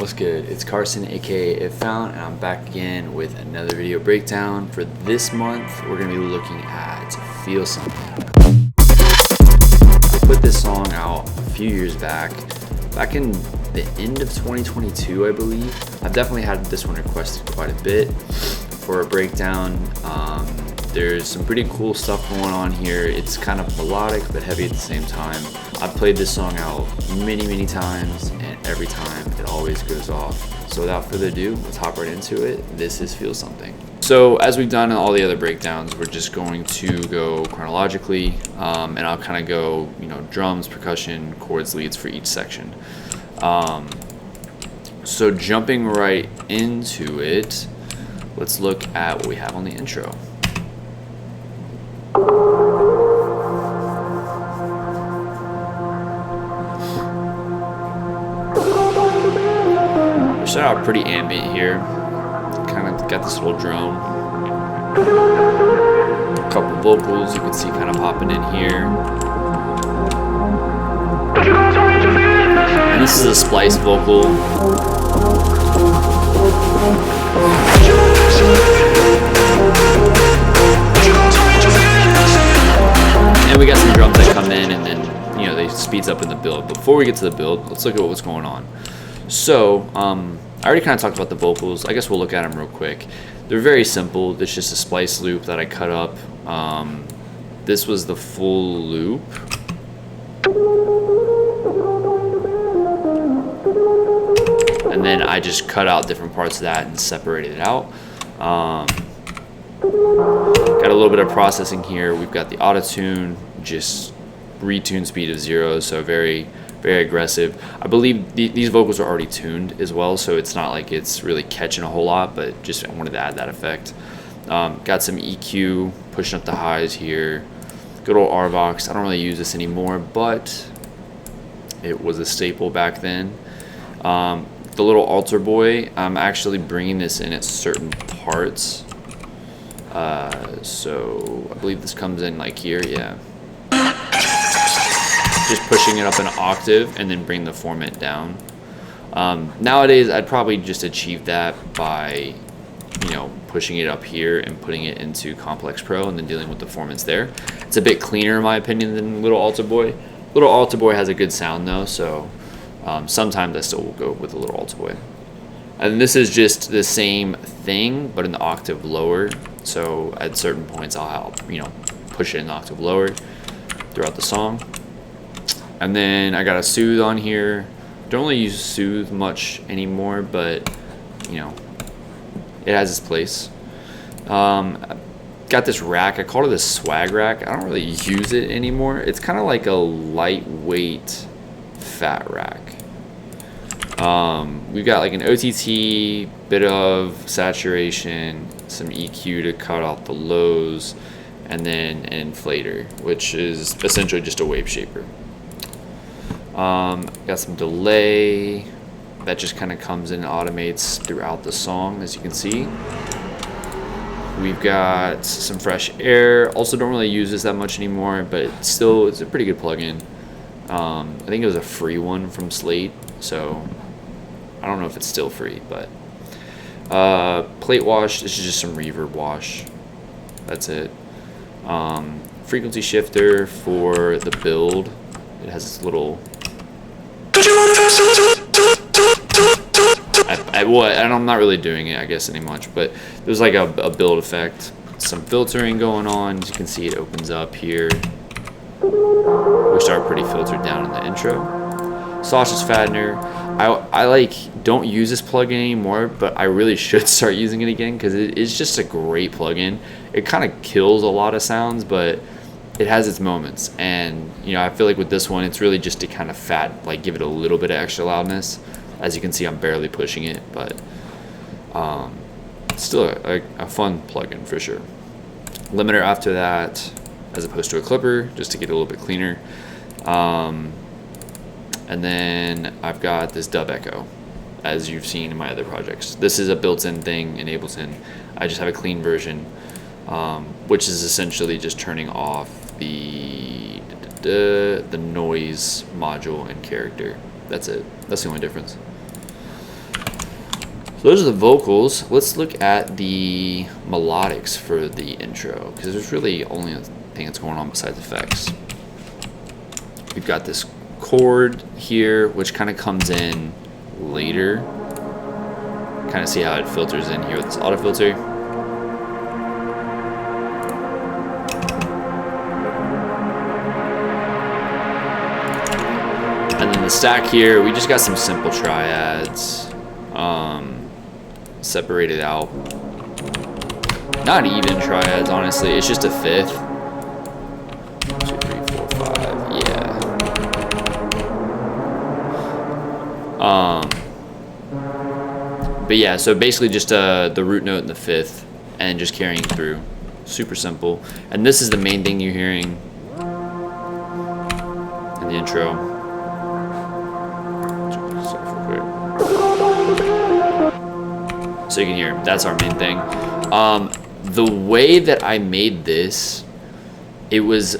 What's good? It's Carson, aka If Found, and I'm back again with another video breakdown. For this month, we're gonna be looking at Feel Something. I put this song out a few years back in the end of 2022, I believe. I've definitely had this one requested quite a bit for a breakdown. There's some pretty cool stuff going on here. It's kind of melodic but heavy at the same time. I've played this song out many times, and every time it always goes off. So without further ado, let's hop right into it. This is Feel Something. So as we've done in all the other breakdowns, we're just going to go chronologically, and I'll kind of go, drums, percussion, chords, leads for each section. So jumping right into it, let's look at what we have on the intro. We start out pretty ambient here. Kind of got this little drone. A couple vocals you can see kind of popping in here. And this is a splice vocal. And we got some drums that come in, and then they speeds up in the build. Before we get to the build, let's look at what's going on. So I already kind of talked about the vocals. I guess we'll look at them real quick. They're very simple. It's just a splice loop that I cut up. This was the full loop. And then I just cut out different parts of that and separated it out. Got a little bit of processing here. We've got the auto-tune, just retune speed of 0, so very aggressive. I believe these vocals are already tuned as well, so it's not like it's really catching a whole lot, but just I wanted to add that effect. Got some EQ, pushing up the highs here. Good old RVox. I don't really use this anymore, but it was a staple back then. The little altar boy, I'm actually bringing this in at certain parts. So I believe this comes in like here, yeah. Just pushing it up an octave and then bring the formant down. Nowadays, I'd probably just achieve that by, pushing it up here and putting it into Complex Pro and then dealing with the formants there. It's a bit cleaner in my opinion than Little Altar Boy. Little Altar Boy has a good sound though, so sometimes I still will go with the Little Altar Boy. And this is just the same thing, but an octave lower. So at certain points, I'll push it an octave lower throughout the song. And then I got a soothe on here. Don't really use soothe much anymore, but it has its place. Got this rack. I called it a swag rack. I don't really use it anymore. It's kind of like a lightweight fat rack. We've got like an OTT, bit of saturation, some EQ to cut out the lows, and then an inflator, which is essentially just a wave shaper. Got some delay that just kind of comes in and automates throughout the song, as you can see. We've got some fresh air. Also don't really use this that much anymore, but still it's a pretty good plugin. I think it was a free one from Slate, so I don't know if it's still free, but plate wash, this is just some reverb wash. That's it. Frequency shifter for the build. It has this little and I'm not really doing it, I guess, any much, but there's like a build effect. Some filtering going on. As you can see, it opens up here. We start pretty filtered down in the intro. Sausage fattener. I don't use this plugin anymore, but I really should start using it again because it is just a great plugin. It kind of kills a lot of sounds, but it has its moments. And I feel like with this one, it's really just to kind of give it a little bit of extra loudness. As you can see, I'm barely pushing it, but it's still a fun plugin for sure. Limiter after that, as opposed to a clipper, just to get a little bit cleaner. And then I've got this dub echo, as you've seen in my other projects. This is a built-in thing in Ableton. I just have a clean version, which is essentially just turning off the noise module and character. That's it. That's the only difference. So those are the vocals. Let's look at the melodics for the intro, because there's really only a thing that's going on besides effects. We've got this chord here, which kind of comes in later. Kind of see how it filters in here with this auto filter. And then the stack here, we just got some simple triads. Separated out. Not even triads, honestly. It's just a fifth. 2, 3, 4, 5. Yeah. But yeah, so basically just the root note and the fifth, and just carrying through. Super simple. And this is the main thing you're hearing in the intro. So you can hear, that's our main thing. The way that I made this, it was,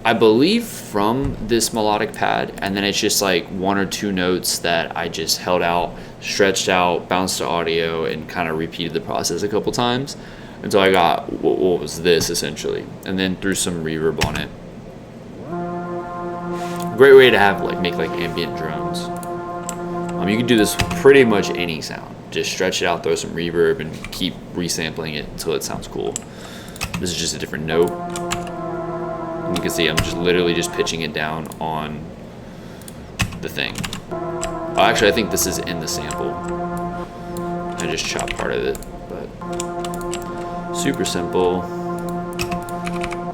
I believe, from this melodic pad, and then it's just like 1 or 2 notes that I just held out, stretched out, bounced to audio, and kind of repeated the process a couple times until I got what was this essentially, and then threw some reverb on it. Great way to have make ambient drones. You can do this with pretty much any sound. Just stretch it out, throw some reverb, and keep resampling it until it sounds cool. This is just a different note. And you can see I'm just literally just pitching it down on the thing. Oh, actually, I think this is in the sample. I just chopped part of it, but super simple.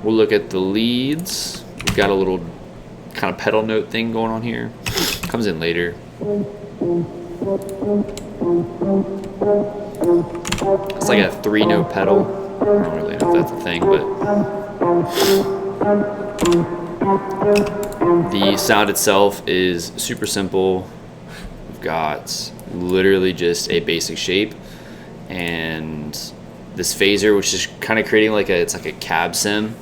We'll look at the leads. We've got a little kind of pedal note thing going on here. Comes in later. It's like a 3-note pedal. I don't really know if that's a thing, but the sound itself is super simple. We've got literally just a basic shape and this phaser, which is kind of creating it's like a cab sim,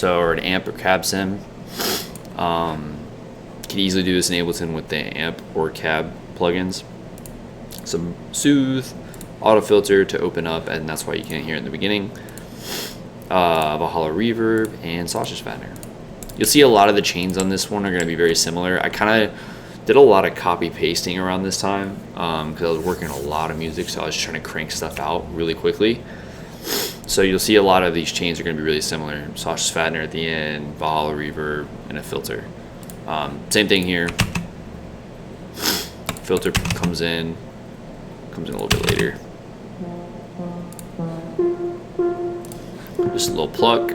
or an amp or cab sim. Can easily do this in Ableton with the amp or cab plugins. Some soothe, auto filter to open up, and that's why you can't hear it in the beginning. Valhalla reverb and sausage fattener. You'll see a lot of the chains on this one are going to be very similar. I kind of did a lot of copy pasting around this time because I was working on a lot of music, so I was trying to crank stuff out really quickly. So you'll see a lot of these chains are going to be really similar. Sausage fattener at the end, Valhalla reverb, and a filter. Same thing here. Filter comes in a little bit later. Just a little pluck.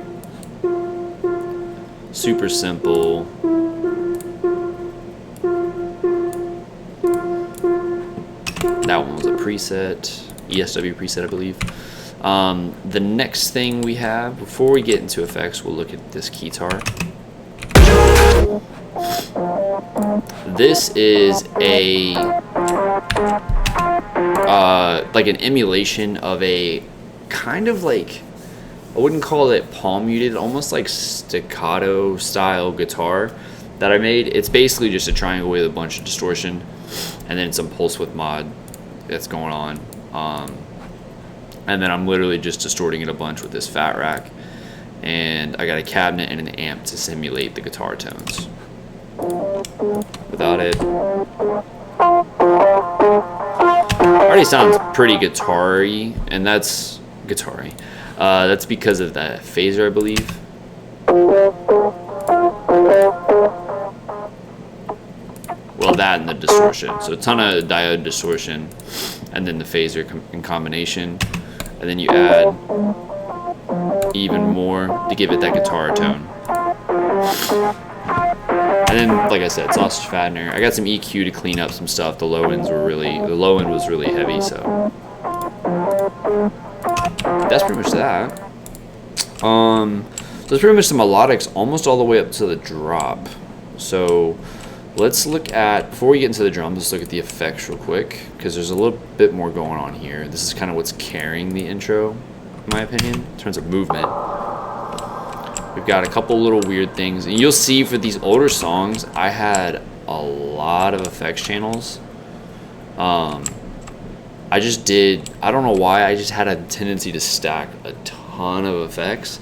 Super simple. That one was a preset, ESW preset, I believe. The next thing we have, before we get into effects, we'll look at this guitar. This is a an emulation of a kind of I wouldn't call it palm muted, almost like staccato style guitar that I made. It's basically just a triangle with a bunch of distortion and then some pulse width mod that's going on. And then I'm literally just distorting it a bunch with this fat rack. And I got a cabinet and an amp to simulate the guitar tones. Without it, already sounds pretty guitar-y, and that's guitar-y. That's because of that phaser, I believe. Well, that and the distortion. So a ton of diode distortion, and then the phaser in combination, and then you add even more to give it that guitar tone. And then, like I said, sausage fattener. I got some EQ to clean up some stuff. The low end was really heavy, so that's pretty much that. So it's pretty much the melodics almost all the way up to the drop. So let's look at, before we get into the drums, let's look at the effects real quick, because there's a little bit more going on here. This is kind of what's carrying the intro, in my opinion, in terms of movement. We've got a couple little weird things, and you'll see for these older songs, I had a lot of effects channels. I don't know why, I just had a tendency to stack a ton of effects.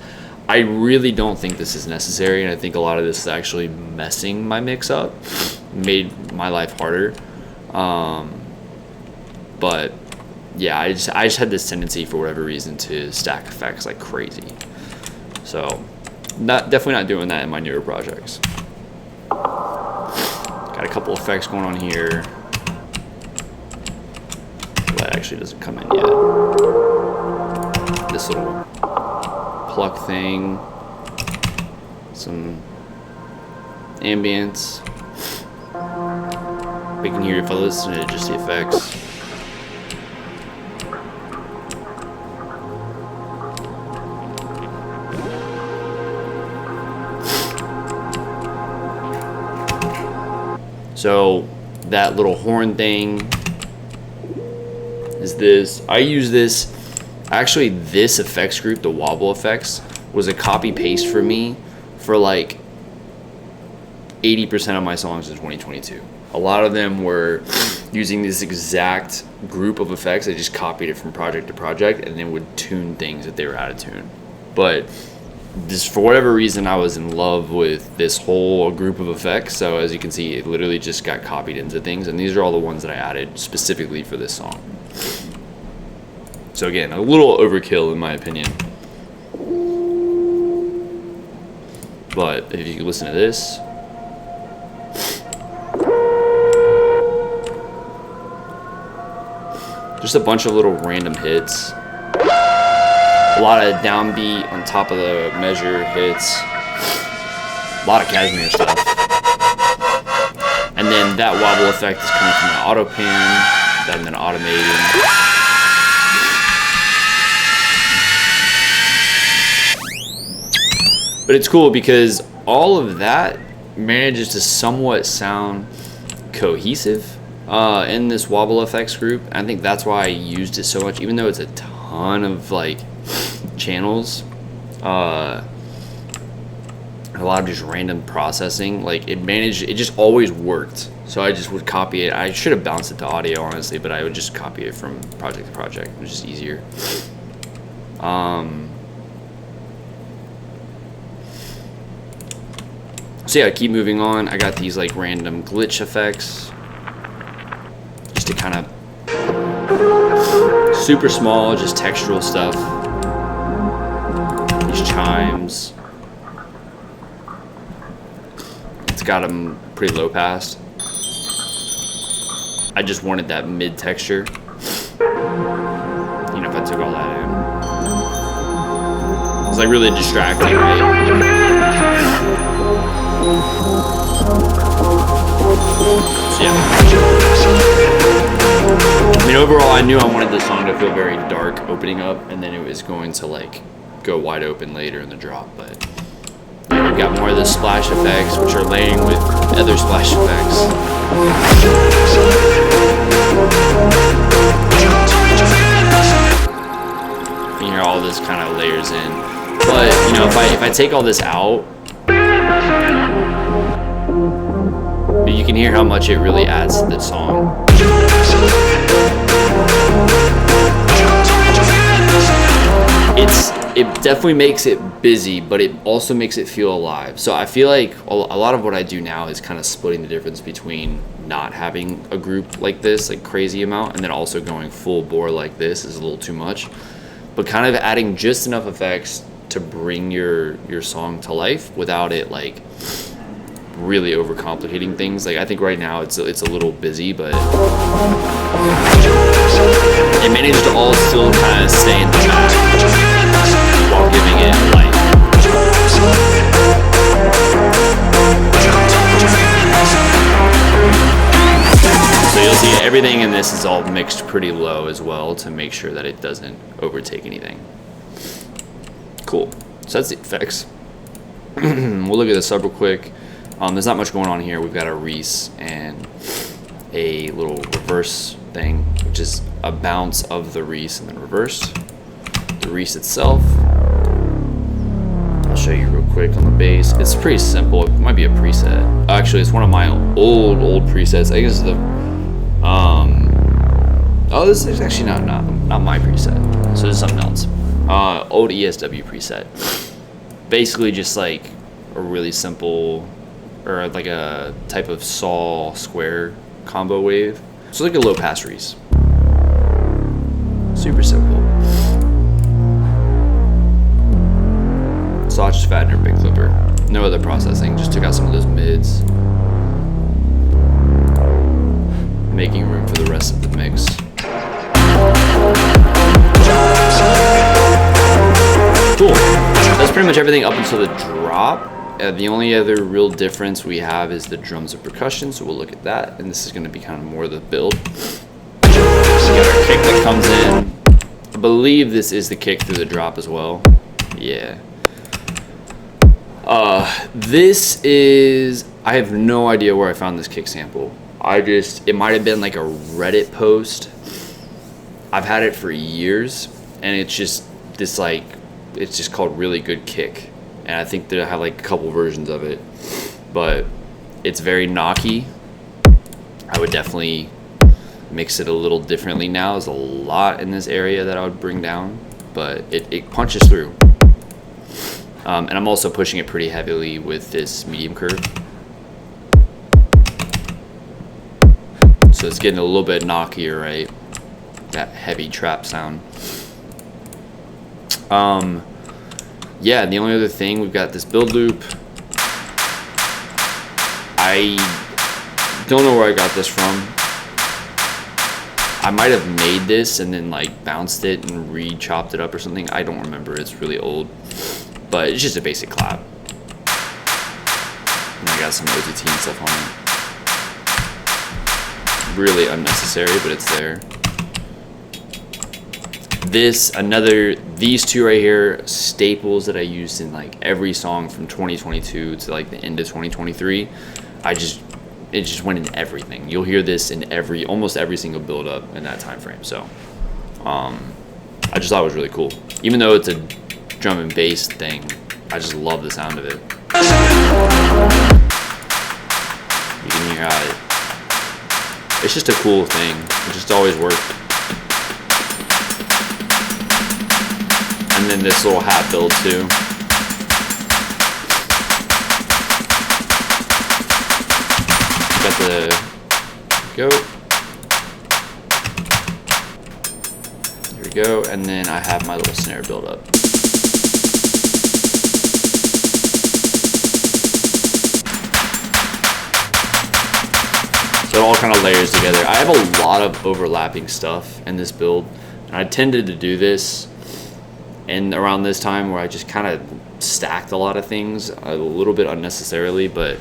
I really don't think this is necessary, and I think a lot of this is actually messing my mix up, made my life harder. But yeah, I just had this tendency for whatever reason to stack effects like crazy. So definitely not doing that in my newer projects. Got a couple effects going on here. That actually doesn't come in yet. This little pluck thing, some ambience. We can hear if I listen to just the effects. So that little horn thing is this. I use this. Actually, this effects group, the wobble effects, was a copy paste for me for like 80% of my songs in 2022. A lot of them were using this exact group of effects. I just copied it from project to project and then would tune things that they were out of tune. But just for whatever reason, I was in love with this whole group of effects. So as you can see, it literally just got copied into things. And these are all the ones that I added specifically for this song. So again, a little overkill in my opinion. But if you listen to this, just a bunch of little random hits. A lot of downbeat on top of the measure hits. A lot of cashmere stuff. And then that wobble effect is coming from the auto pan that I'm then automating. But it's cool because all of that manages to somewhat sound cohesive in this wobble effects group. I think that's why I used it so much, even though it's a ton of like channels, a lot of just random processing. Like it just always worked. So I just would copy it. I should have bounced it to audio honestly, but I would just copy it from project to project, which is easier. So yeah, keep moving on. I got these like random glitch effects, just to kind of super small, just textural stuff. These chimes. It's got them pretty low pass. I just wanted that mid texture. You know, if I took all that in, it's like really distracting, right? So yeah. I mean, overall, I knew I wanted the song to feel very dark opening up, and then it was going to like go wide open later in the drop. But yeah, we've got more of the splash effects, which are laying with other splash effects. You hear all this kind of layers in. But you know, if I take all this out, you can hear how much it really adds to the song. It definitely makes it busy, but it also makes it feel alive. So I feel like a lot of what I do now is kind of splitting the difference between not having a group like this, like crazy amount, and then also going full bore like this is a little too much. But kind of adding just enough effects to bring your song to life without it like really overcomplicating things. Like I think right now it's a little busy, but it managed to all still kind of stay in the back while giving it life. So you'll see everything in this is all mixed pretty low as well to make sure that it doesn't overtake anything. Cool. So that's the effects. We'll look at the sub real quick. There's not much going on here. We've got a Reese and a little reverse thing, which is a bounce of the Reese and then reversed. The Reese itself, I'll show you real quick on the bass. It's pretty simple. It might be a preset. Actually, it's one of my old presets. I think this is the Oh, this is actually not my preset. So this is something else. Old ESW preset. Basically just like a really simple, or like a type of saw square combo wave. So like a low pass Reese. Super simple. Saw just fat in her big clipper. No other processing, just took out some of those mids. Making room for the rest of the mix. Cool. That's pretty much everything up until the drop. The only other real difference we have is the drums and percussion, so we'll look at that. And this is going to be kind of more of the build. So we got our kick that comes in. I believe this is the kick through the drop as well. Yeah. This is, I have no idea where I found this kick sample. It might have been like a Reddit post. I've had it for years, and it's just this like, it's just called Really Good Kick. And I think they have like a couple versions of it, but it's very knocky. I would definitely mix it a little differently now. There's a lot in this area that I would bring down, but it punches through. And I'm also pushing it pretty heavily with this medium curve. So it's getting a little bit knockier, right? That heavy trap sound. Yeah, the only other thing, we've got this build loop. I don't know where I got this from. I might have made this and then like bounced it and re-chopped it up or something. I don't remember, it's really old. But it's just a basic clap. And I got some OTT and stuff on it. Really unnecessary, but it's there. These two right here, staples that I used in like every song from 2022 to like the end of 2023. It just went in everything. You'll hear this in almost every single build up in that time frame. So I just thought it was really cool. Even though it's a drum and bass thing, I just love the sound of it. You can hear how it's just a cool thing. It just always worked. And then this little hat build too. Got the go. There we go. And then I have my little snare build up. So it all kind of layers together. I have a lot of overlapping stuff in this build, and I tended to do this and around this time where I just kind of stacked a lot of things a little bit unnecessarily, but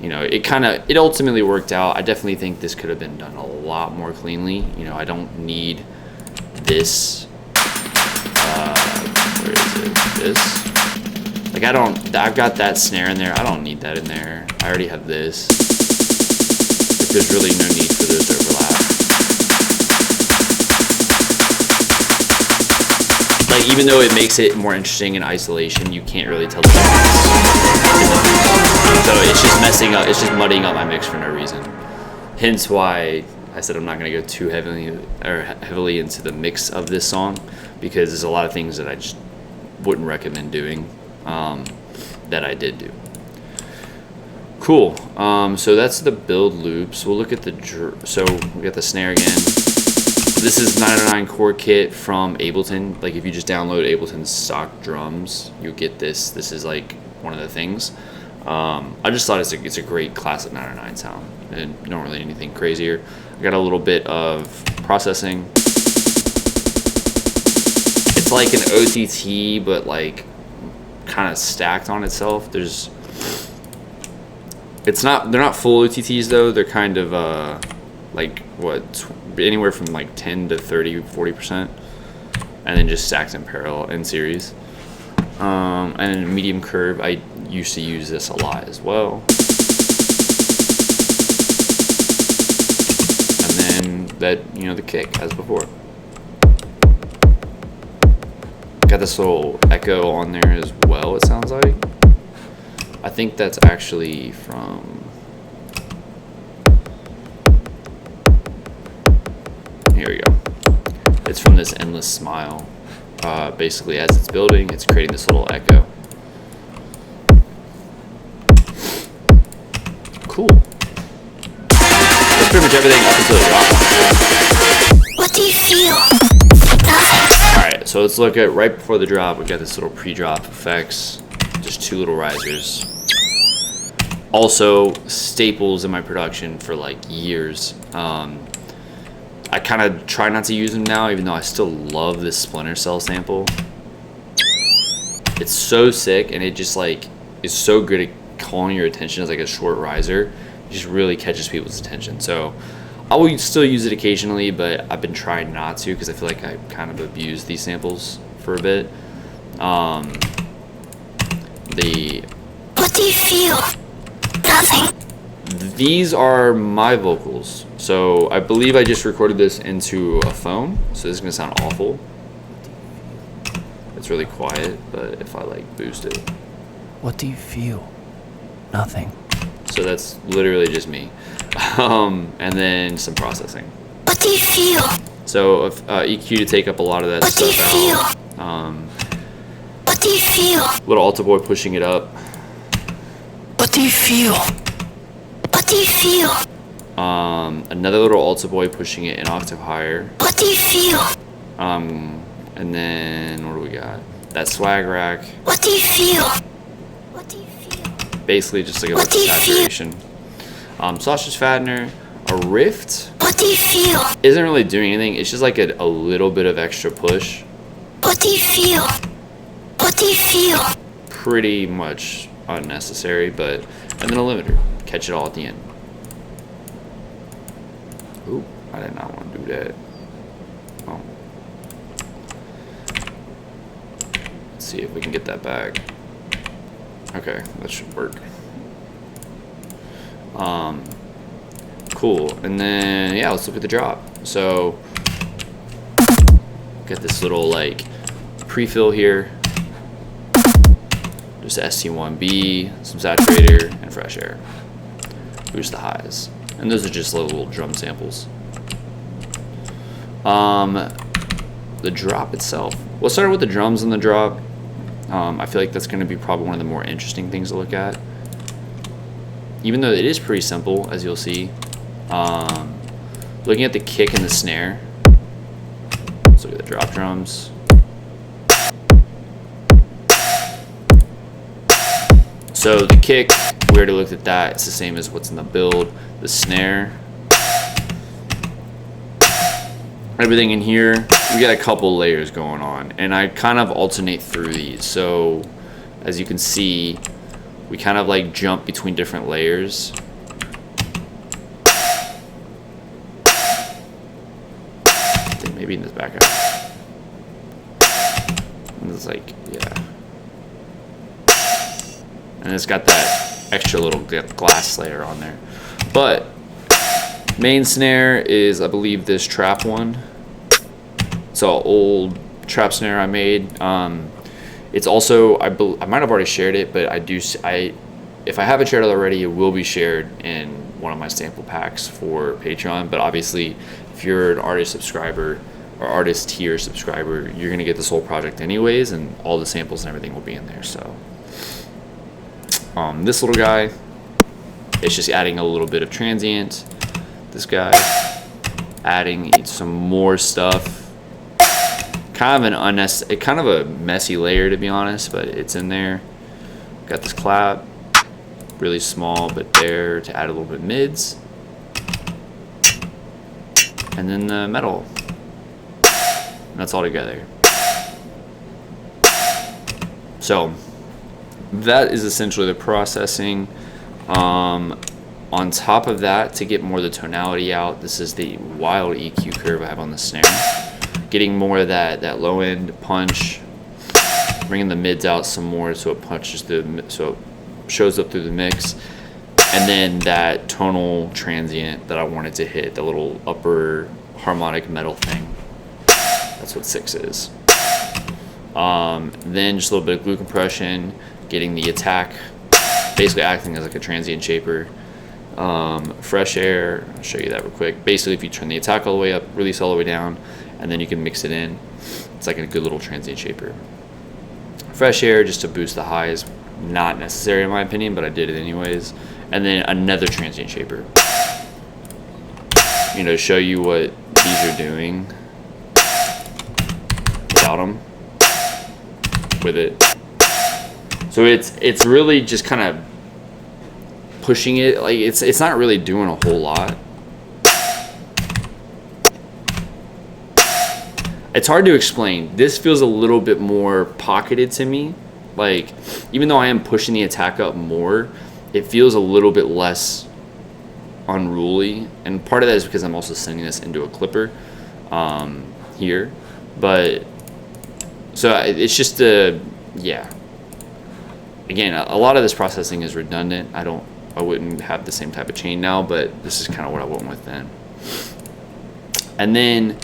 you know, it ultimately worked out. I definitely think this could have been done a lot more cleanly. You know, I don't need this. Where is it? This. Like I've got that snare in there. I don't need that in there. I already have this. Like, there's really no need for those to overlap. Like, even though it makes it more interesting in isolation, you can't really tell the difference. So it's just messing up, it's just muddying up my mix for no reason. Hence why I said I'm not gonna go too heavily into the mix of this song, because there's a lot of things that I just wouldn't recommend doing that I did do. Cool. So that's the build loops. We'll look at so we got the snare again. This is 909 chord kit from Ableton. Like if you just download Ableton's stock drums, you'll get this. This is like one of the things. I just thought it's a great classic 909 sound, and not really anything crazier. I got a little bit of processing. It's like an OTT, but like kind of stacked on itself. They're not full OTTs though. They're kind of like what, anywhere from like 10 to 30, 40%, and then just stacked in parallel in series. And then medium curve, I used to use this a lot as well. And then that, you know, the kick as before. Got this little echo on there as well, it sounds like. I think that's actually from, here we go. It's from this endless smile. Basically, as it's building, it's creating this little echo. Cool. That's pretty much everything up until the drop. What do you feel? Alright, so let's look at right before the drop. We got this little pre-drop effects. Just 2 little risers. Also, staples in my production for like years. I kind of try not to use them now, even though I still love this Splinter Cell sample. It's so sick, and it just like is so good at calling your attention as like a short riser. It just really catches people's attention. So I will still use it occasionally, but I've been trying not to because I feel like I kind of abused these samples for a bit. What do you feel? Nothing. These are my vocals. So I believe I just recorded this into a phone, so this is gonna sound awful. It's really quiet, but if I like boost it. What do you feel? Nothing. So that's literally just me. And then some processing. What do you feel? So if, EQ to take up a lot of that What do you stuff feel? out. What do you feel? Little Alta Boy pushing it up. What do you feel? What do you feel? Another little Alta Boy pushing it an octave higher. What do you feel? And then what do we got? That swag rack. What do you feel? What do you feel? Basically just like a What bunch do of you feel? saturation. Sausage fattener. A rift What do you feel? isn't really doing anything. It's just like a little bit of extra push. What do you feel? What do you feel? Pretty much unnecessary, but and then a limiter. Catch it all at the end. Ooh, I did not want to do that. Oh. Let's see if we can get that back. Okay, that should work. Cool. And then yeah, let's look at the drop. So got this little like pre-fill here. Just ST1B, some saturator, and fresh air. Boost the highs. And those are just little drum samples. The drop itself. We'll start with the drums and the drop. I feel like that's going to be probably one of the more interesting things to look at. Even though it is pretty simple, as you'll see. Looking at the kick and the snare. Let's look at the drop drums. So the kick, we already looked at that. It's the same as what's in the build. The snare. Everything in here, we got a couple layers going on. And I kind of alternate through these. So as you can see, we kind of like jump between different layers. I think maybe in this background. And it's like, yeah. And it's got that extra little glass layer on there. But main snare is, I believe, this trap one. It's an old trap snare I made. It's also, I might have already shared it, but if I haven't shared it already, it will be shared in one of my sample packs for Patreon. But obviously, if you're an artist subscriber or artist tier subscriber, you're gonna get this whole project anyways, and all the samples and everything will be in there. So. This little guy, it's just adding a little bit of transient. This guy, adding some more stuff. Kind of a messy layer, to be honest, but it's in there. Got this clap, really small, but there to add a little bit mids. And then the metal. And that's all together. So that is essentially the processing. On top of that, to get more of the tonality out, this is the wild EQ curve I have on the snare. Getting more of that low end punch, bringing the mids out some more so it punches so it shows up through the mix, and then that tonal transient that I wanted to hit, the little upper harmonic metal thing. That's what 6 is. Then just a little bit of glue compression, getting the attack, basically acting as like a transient shaper. Fresh air, I'll show you that real quick. Basically, if you turn the attack all the way up, release all the way down, and then you can mix it in. It's like a good little transient shaper. Fresh air just to boost the highs, not necessary in my opinion, but I did it anyways. And then another transient shaper, you know, to show you what these are doing without them, with it. So it's really just kind of pushing it. Like it's not really doing a whole lot. It's hard to explain. This feels a little bit more pocketed to me. Like, even though I am pushing the attack up more, it feels a little bit less unruly. And part of that is because I'm also sending this into a clipper here. But, so it's just yeah. Again, a lot of this processing is redundant. I wouldn't have the same type of chain now, but this is kind of what I went with then. And then,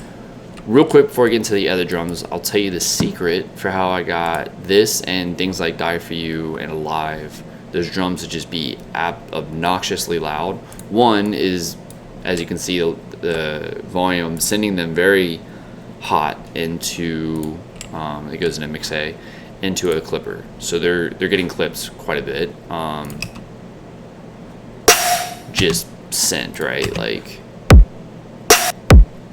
real quick before I get into the other drums, I'll tell you the secret for how I got this and things like Die For You and Alive, those drums to just be obnoxiously loud. One is, as you can see, the volume, sending them very hot into, it goes into mix A, into a clipper. So they're getting clips quite a bit. Just sent, right? Like,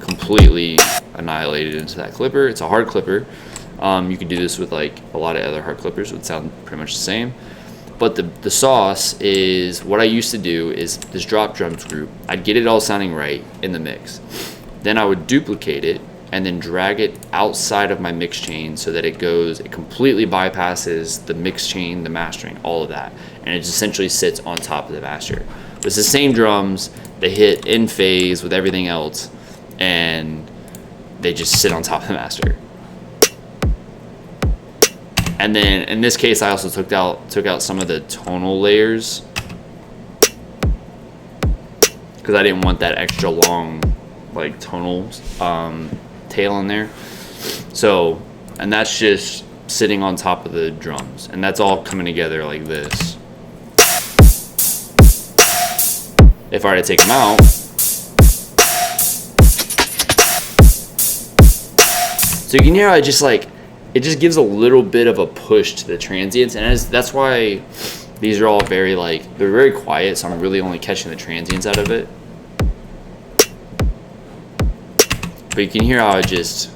completely annihilated into that clipper. It's a hard clipper. You can do this with like a lot of other hard clippers. It would sound pretty much the same. But the sauce is, what I used to do is this drop drums group, I'd get it all sounding right in the mix. Then I would duplicate it and then drag it outside of my mix chain so that it completely bypasses the mix chain, the mastering, all of that. And it just essentially sits on top of the master. But it's the same drums, they hit in phase with everything else, and they just sit on top of the master. And then in this case, I also took out some of the tonal layers because I didn't want that extra long, like, tonal tail in there. So, and that's just sitting on top of the drums, and that's all coming together like this. If I were to take them out, so you can hear how it just gives a little bit of a push to the transients, and that's why these are all very, like, they're very quiet, so I'm really only catching the transients out of it. But you can hear how it just,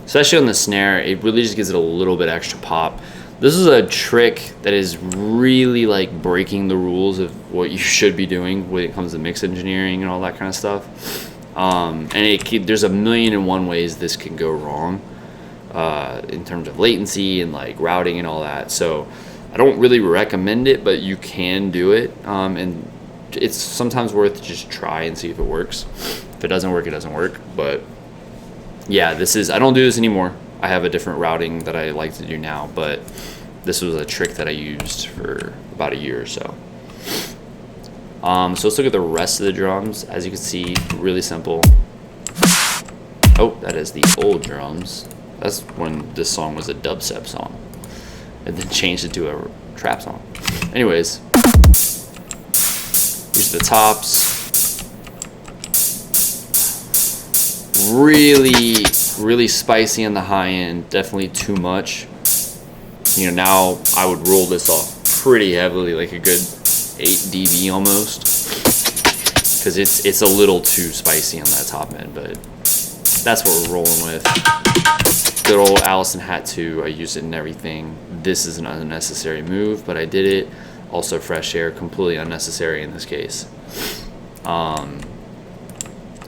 especially on the snare, it really just gives it a little bit extra pop. This is a trick that is really, like, breaking the rules of what you should be doing when it comes to mix engineering and all that kind of stuff. And there's a million and one ways this can go wrong in terms of latency and, like, routing and all that. So I don't really recommend it, but you can do it. And it's sometimes worth just try and see if it works. If it doesn't work, it doesn't work. But yeah, I don't do this anymore. I have a different routing that I like to do now, but this was a trick that I used for about a year or so. So let's look at the rest of the drums. As you can see, really simple. Oh, that is the old drums. That's when this song was a dubstep song, and then changed it to a trap song. Anyways, these are the tops. Really spicy on the high end, definitely too much. You know, now I would roll this off pretty heavily, like a good 8 dB almost, because it's a little too spicy on that top end, but that's what we're rolling with. Good old Allison Hat 2, I use it in everything. This is an unnecessary move, but I did it. Also fresh air, completely unnecessary in this case.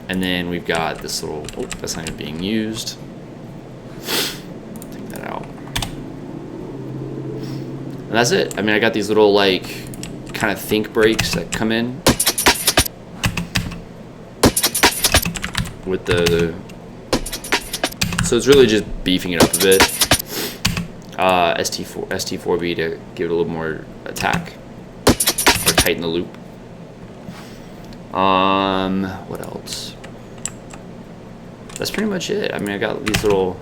And then we've got this little, oh, that's not even being used. Take that out. And that's it. I mean, I got these little, like, kind of think breaks that come in with so it's really just beefing it up a bit. ST4B to give it a little more attack or tighten the loop. What else? That's pretty much it. I mean, I got these little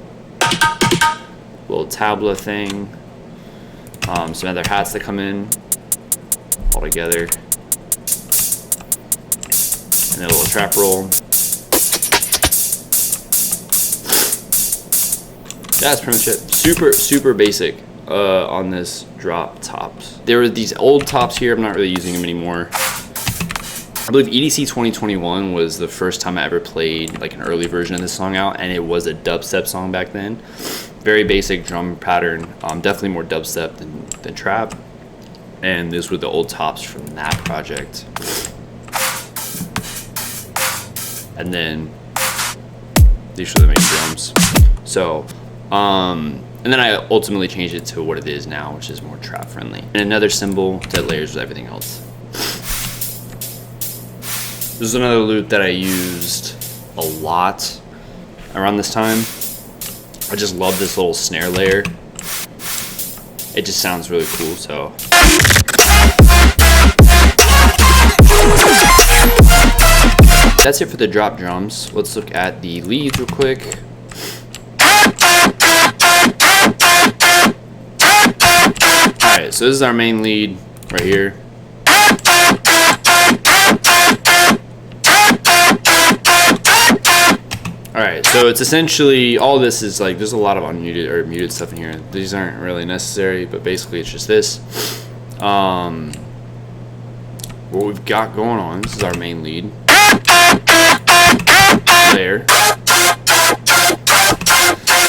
tabla thing. Some other hats that come in all together, and then a little trap roll. That's pretty much it. Super basic on this drop tops. There were these old tops here. I'm not really using them anymore. I believe EDC 2021 was the first time I ever played like an early version of this song out, and it was a dubstep song back then. Very basic drum pattern, definitely more dubstep than trap. And these were the old tops from that project. And then these were the main drums. So, and then I ultimately changed it to what it is now, which is more trap friendly. And another cymbal that layers with everything else. This is another loop that I used a lot around this time. I just love this little snare layer. It just sounds really cool, so. That's it for the drop drums. Let's look at the leads real quick. Alright, so this is our main lead right here. Alright, so it's essentially, all this is like, there's a lot of unmuted or muted stuff in here. These aren't really necessary, but basically it's just this. What we've got going on, this is our main lead. There.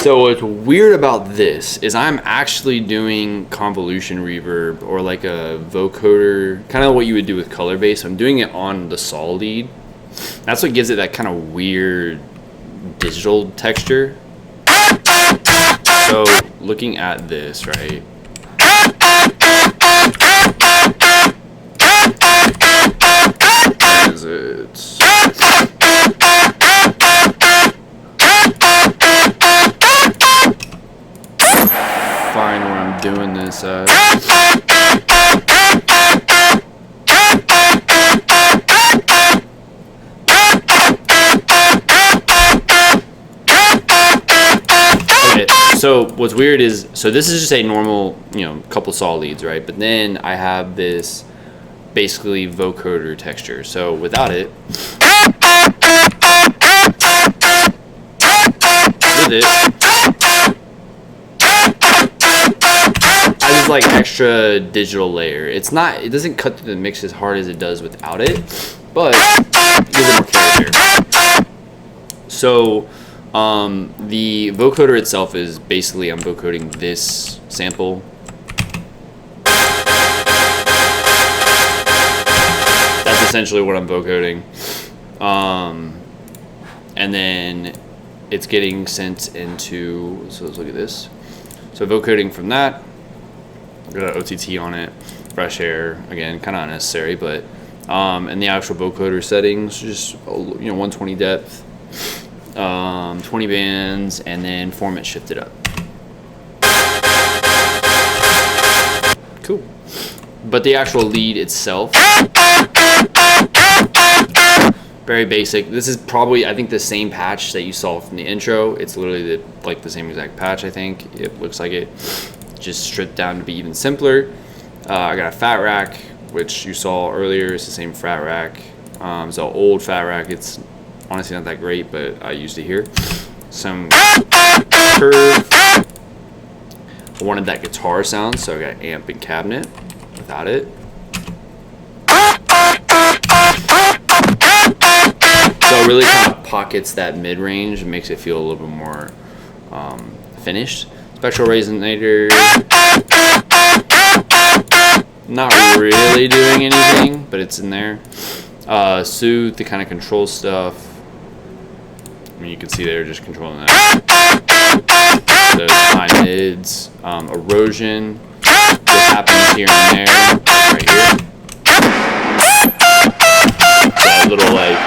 So what's weird about this is I'm actually doing convolution reverb or like a vocoder, kind of what you would do with color bass. I'm doing it on the saw lead. That's what gives it that kind of weird digital texture. So looking at this, right? Where is it? Find where I'm doing this at. So what's weird is, so this is just a normal, you know, couple saw leads, right? But then I have this basically vocoder texture. So without it, with it, I just like extra digital layer. It's not, it doesn't cut through the mix as hard as it does without it, but it gives it more character. So the vocoder itself is basically, I'm vocoding this sample. That's essentially what I'm vocoding. And then it's getting sent into, so let's look at this. So vocoding from that, got an OTT on it, fresh air, again, kind of unnecessary, but, and the actual vocoder settings, just, you know, 120 depth. 20 bands, and then format shifted up. Cool. But the actual lead itself, very basic. This is probably, I think, the same patch that you saw from the intro. It's literally like the same exact patch, I think. It looks like it, just stripped down to be even simpler. I got a fat rack, which you saw earlier. It's the same fat rack. It's an old fat rack. It's honestly not that great, but I used it here. Some curve. I wanted that guitar sound, so I got amp and cabinet without it. So it really kind of pockets that mid-range and makes it feel a little bit more finished. Spectral resonator. Not really doing anything, but it's in there. Soothe to kind of control stuff. I mean, you can see they're just controlling that. Those high mids, erosion, this happens here and there, right here. So a little like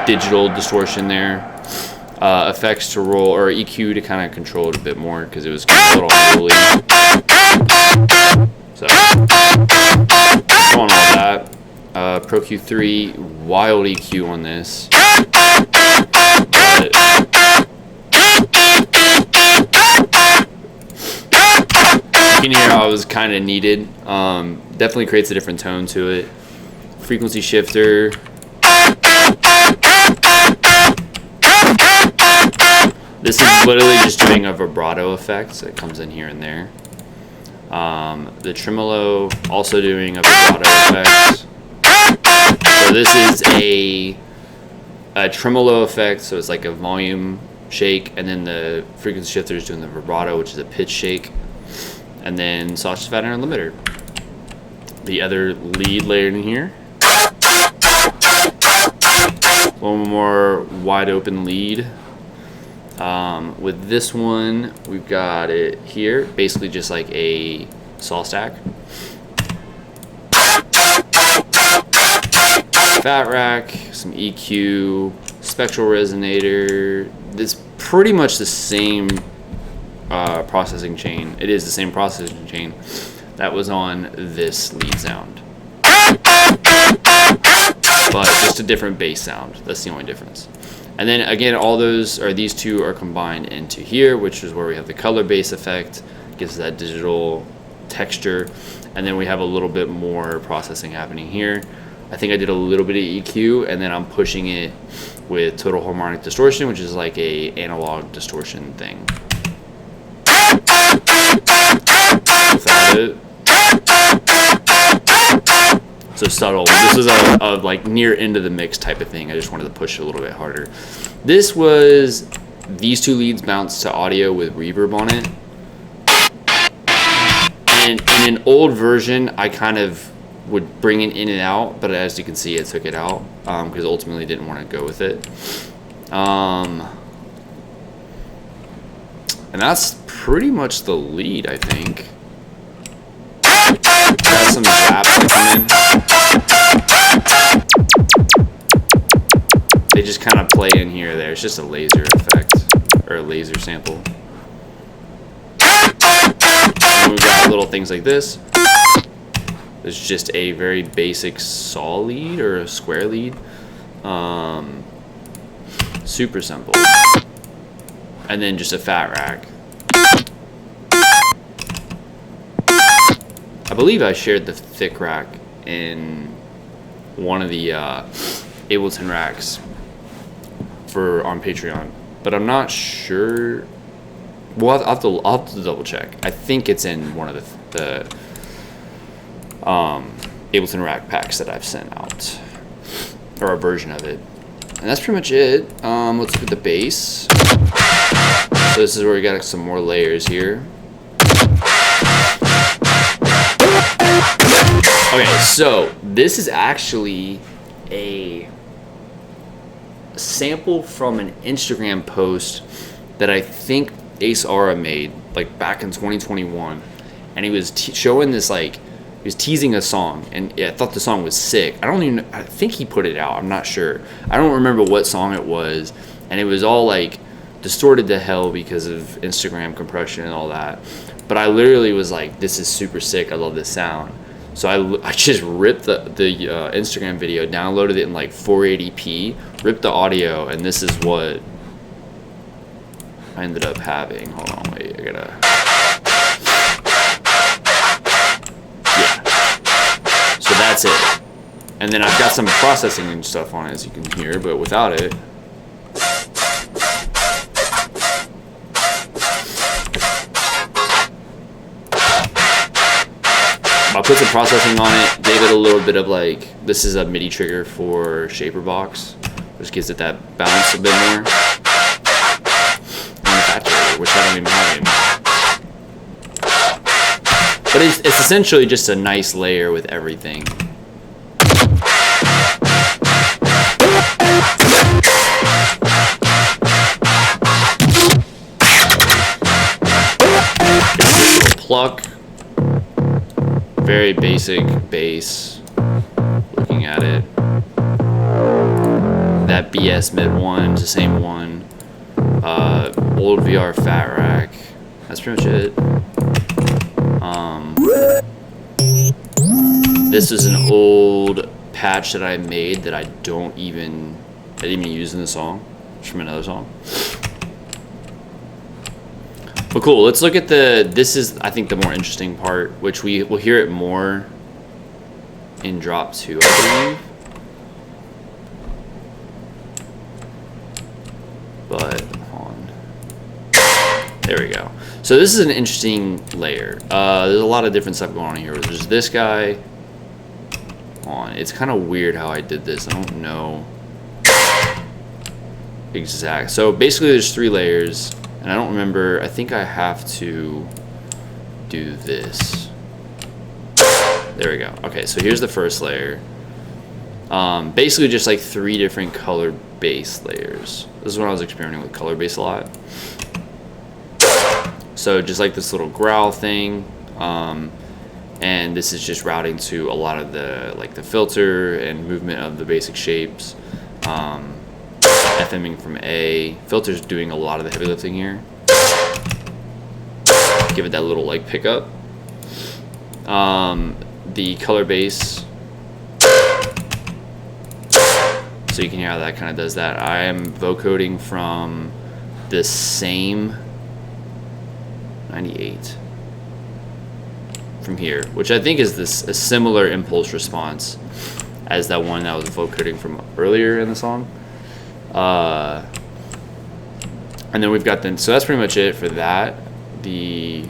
digital distortion there. Effects to roll, or EQ to kind of control it a bit more because it was kind of a little unruly. So, on all that. Pro Q3, wild EQ on this. can hear how it was kind of needed. Definitely creates a different tone to it. Frequency shifter. This is literally just doing a vibrato effect that comes in here and there. The tremolo also doing a vibrato effect. So this is a tremolo effect, so it's like a volume shake, and then the frequency shifter is doing the vibrato, which is a pitch shake, and then sausage fat and limiter. The other lead layered in here. One more wide open lead. With this one, we've got it here, basically just like a saw stack. Fat rack, some EQ, spectral resonator. It's pretty much the same processing chain. It is the same processing chain that was on this lead sound, but just a different bass sound. That's the only difference. And then again, all those, or these two, are combined into here, which is where we have the color bass effect, gives that digital texture, and then we have a little bit more processing happening here. I think I did a little bit of EQ, and then I'm pushing it with total harmonic distortion, which is like a analog distortion thing. Without it. So subtle. This is a like near end of the mix type of thing. I just wanted to push it a little bit harder. This was these two leads bounced to audio with reverb on it. And in an old version, I kind of would bring it in and out, but as you can see, I took it out because ultimately didn't want to go with it. And that's pretty much the lead, I think. Got some zaps that come in. They just kind of play in here or there. It's just a laser effect, or a laser sample. And we've got little things like this. It's just a very basic saw lead or a square lead. Super simple. And then just a fat rack. I believe I shared the thick rack in one of the Ableton racks on Patreon, but I'm not sure. Well, I'll have to double check. I think it's in one of the Ableton rack packs that I've sent out, or a version of it. And that's pretty much it. Let's look at the bass. So this is where we got some more layers here. Okay, so this is actually a sample from an Instagram post that I think Ace Aura made like back in 2021, and he was showing this, like, he was teasing a song, and I thought the song was sick. I think he put it out, I'm not sure. I don't remember what song it was, and it was all like distorted to hell because of Instagram compression and all that. But I literally was like, this is super sick, I love this sound. So I just ripped the Instagram video, downloaded it in like 480p, ripped the audio, and this is what I ended up having. Hold on, wait, I gotta... Yeah. So that's it. And then I've got some processing and stuff on it, as you can hear, but without it... I put some processing on it, gave it a little bit of like, this is a MIDI trigger for Shaper Box, which gives it that bounce a bit more. And the fat trigger, which I don't even have anymore. But it's essentially just a nice layer with everything. Just a little pluck. Very basic bass, looking at it. That BS mid one is the same one. Old VR fat rack. That's pretty much it. This is an old patch that I made that I didn't even use in the song. It's from another song. But cool, let's look at this is, I think, the more interesting part, which we will hear it more in drop 2, I believe. But, hold on. There we go. So this is an interesting layer. There's a lot of different stuff going on here. There's this guy. On. It's kind of weird how I did this. I don't know exact. So basically there's 3 layers, and I don't remember. I think I have to do this. There we go. Okay, so here's the first layer. Basically just like 3 different color base layers. This is when I was experimenting with color base a lot. So just like this little growl thing. And this is just routing to a lot of the the filter and movement of the basic shapes. FMing from A. Filter's doing a lot of the heavy lifting here. Give it that little pickup. The color base. So you can hear how that kind of does that. I am vocoding from the same 98. From here, which I think is a similar impulse response as that one that was vocoding from earlier in the song. And then we've got so that's pretty much it for that. The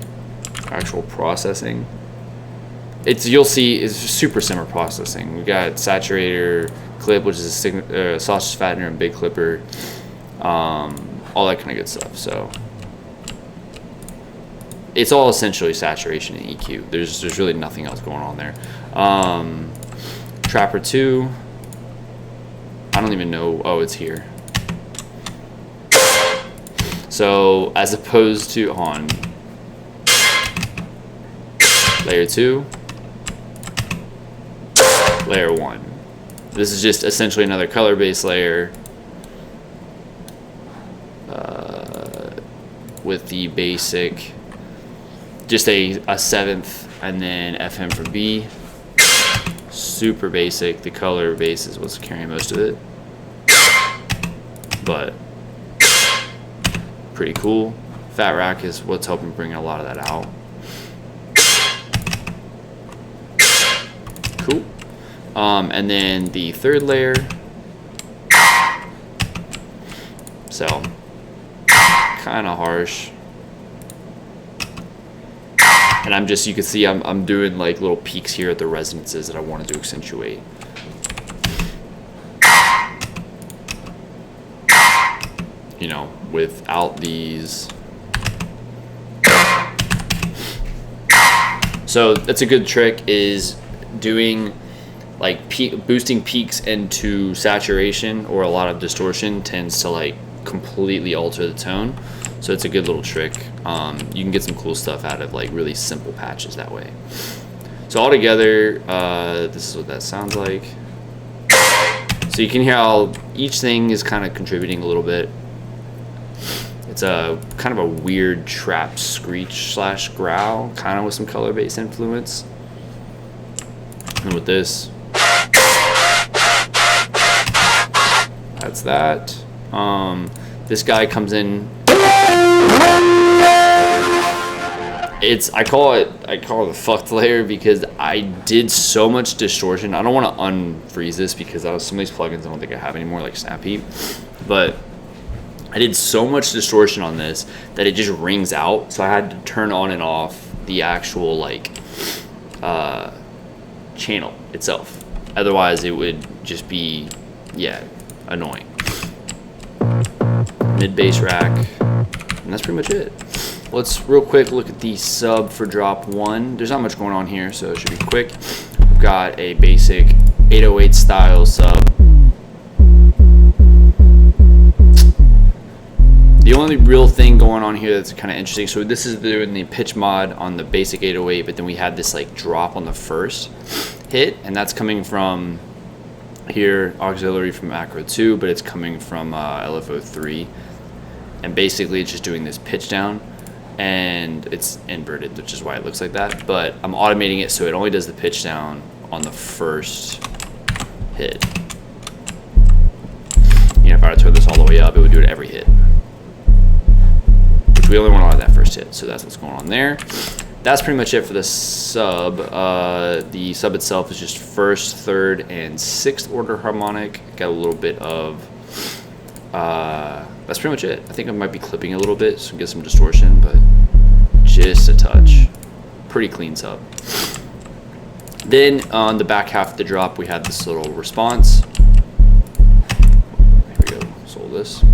actual processing, you'll see is super similar processing. We got saturator, clip, which is a sausage fattener, and big clipper, all that kind of good stuff. So it's all essentially saturation and EQ. There's really nothing else going on there. Trapper 2. I don't even know. Oh, it's here. So as opposed to on layer 2, layer 1. This is just essentially another color base layer with the basic. Just a 7th and then FM for B. Super basic. The color base is what's carrying most of it. But pretty cool. Fat rack is what's helping bring a lot of that out. Cool. And then the 3rd layer. So kind of harsh. And you can see I'm doing little peaks here at the resonances that I wanted to accentuate. You know, without these. So that's a good trick, is doing boosting peaks into saturation or a lot of distortion tends to completely alter the tone. So it's a good little trick. You can get some cool stuff out of really simple patches that way. So all together, this is what that sounds like. So you can hear how each thing is kind of contributing a little bit. It's a kind of a weird trap screech / growl, kind of with some color bass influence. And with this, that's that. This guy comes in. I call it the fucked layer because I did so much distortion. I don't want to unfreeze this because some of these plugins I don't think I have anymore, like Snap Heap. But I did so much distortion on this that it just rings out. So I had to turn on and off the actual channel itself. Otherwise it would just be annoying. Mid bass rack, and that's pretty much it. Let's real quick look at the sub for drop 1. There's not much going on here, so it should be quick. We've got a basic 808 style sub. The only real thing going on here that's kind of interesting, so this is doing the pitch mod on the basic 808, but then we had this drop on the first hit, and that's coming from here, auxiliary from Acro 2, but it's coming from LFO 3. And basically it's just doing this pitch down, and it's inverted, which is why it looks like that. But I'm automating it so it only does the pitch down on the first hit. If I were to turn this all the way up, it would do it every hit, which we only want to add that first hit, so that's what's going on there. That's pretty much it for the sub. The sub itself is just first, third, and sixth order harmonic. Got a little bit of, that's pretty much it. I think I might be clipping a little bit so we get some distortion, but just a touch. Pretty clean sub. Then on the back half of the drop, we had this little response. Here we go, sold this.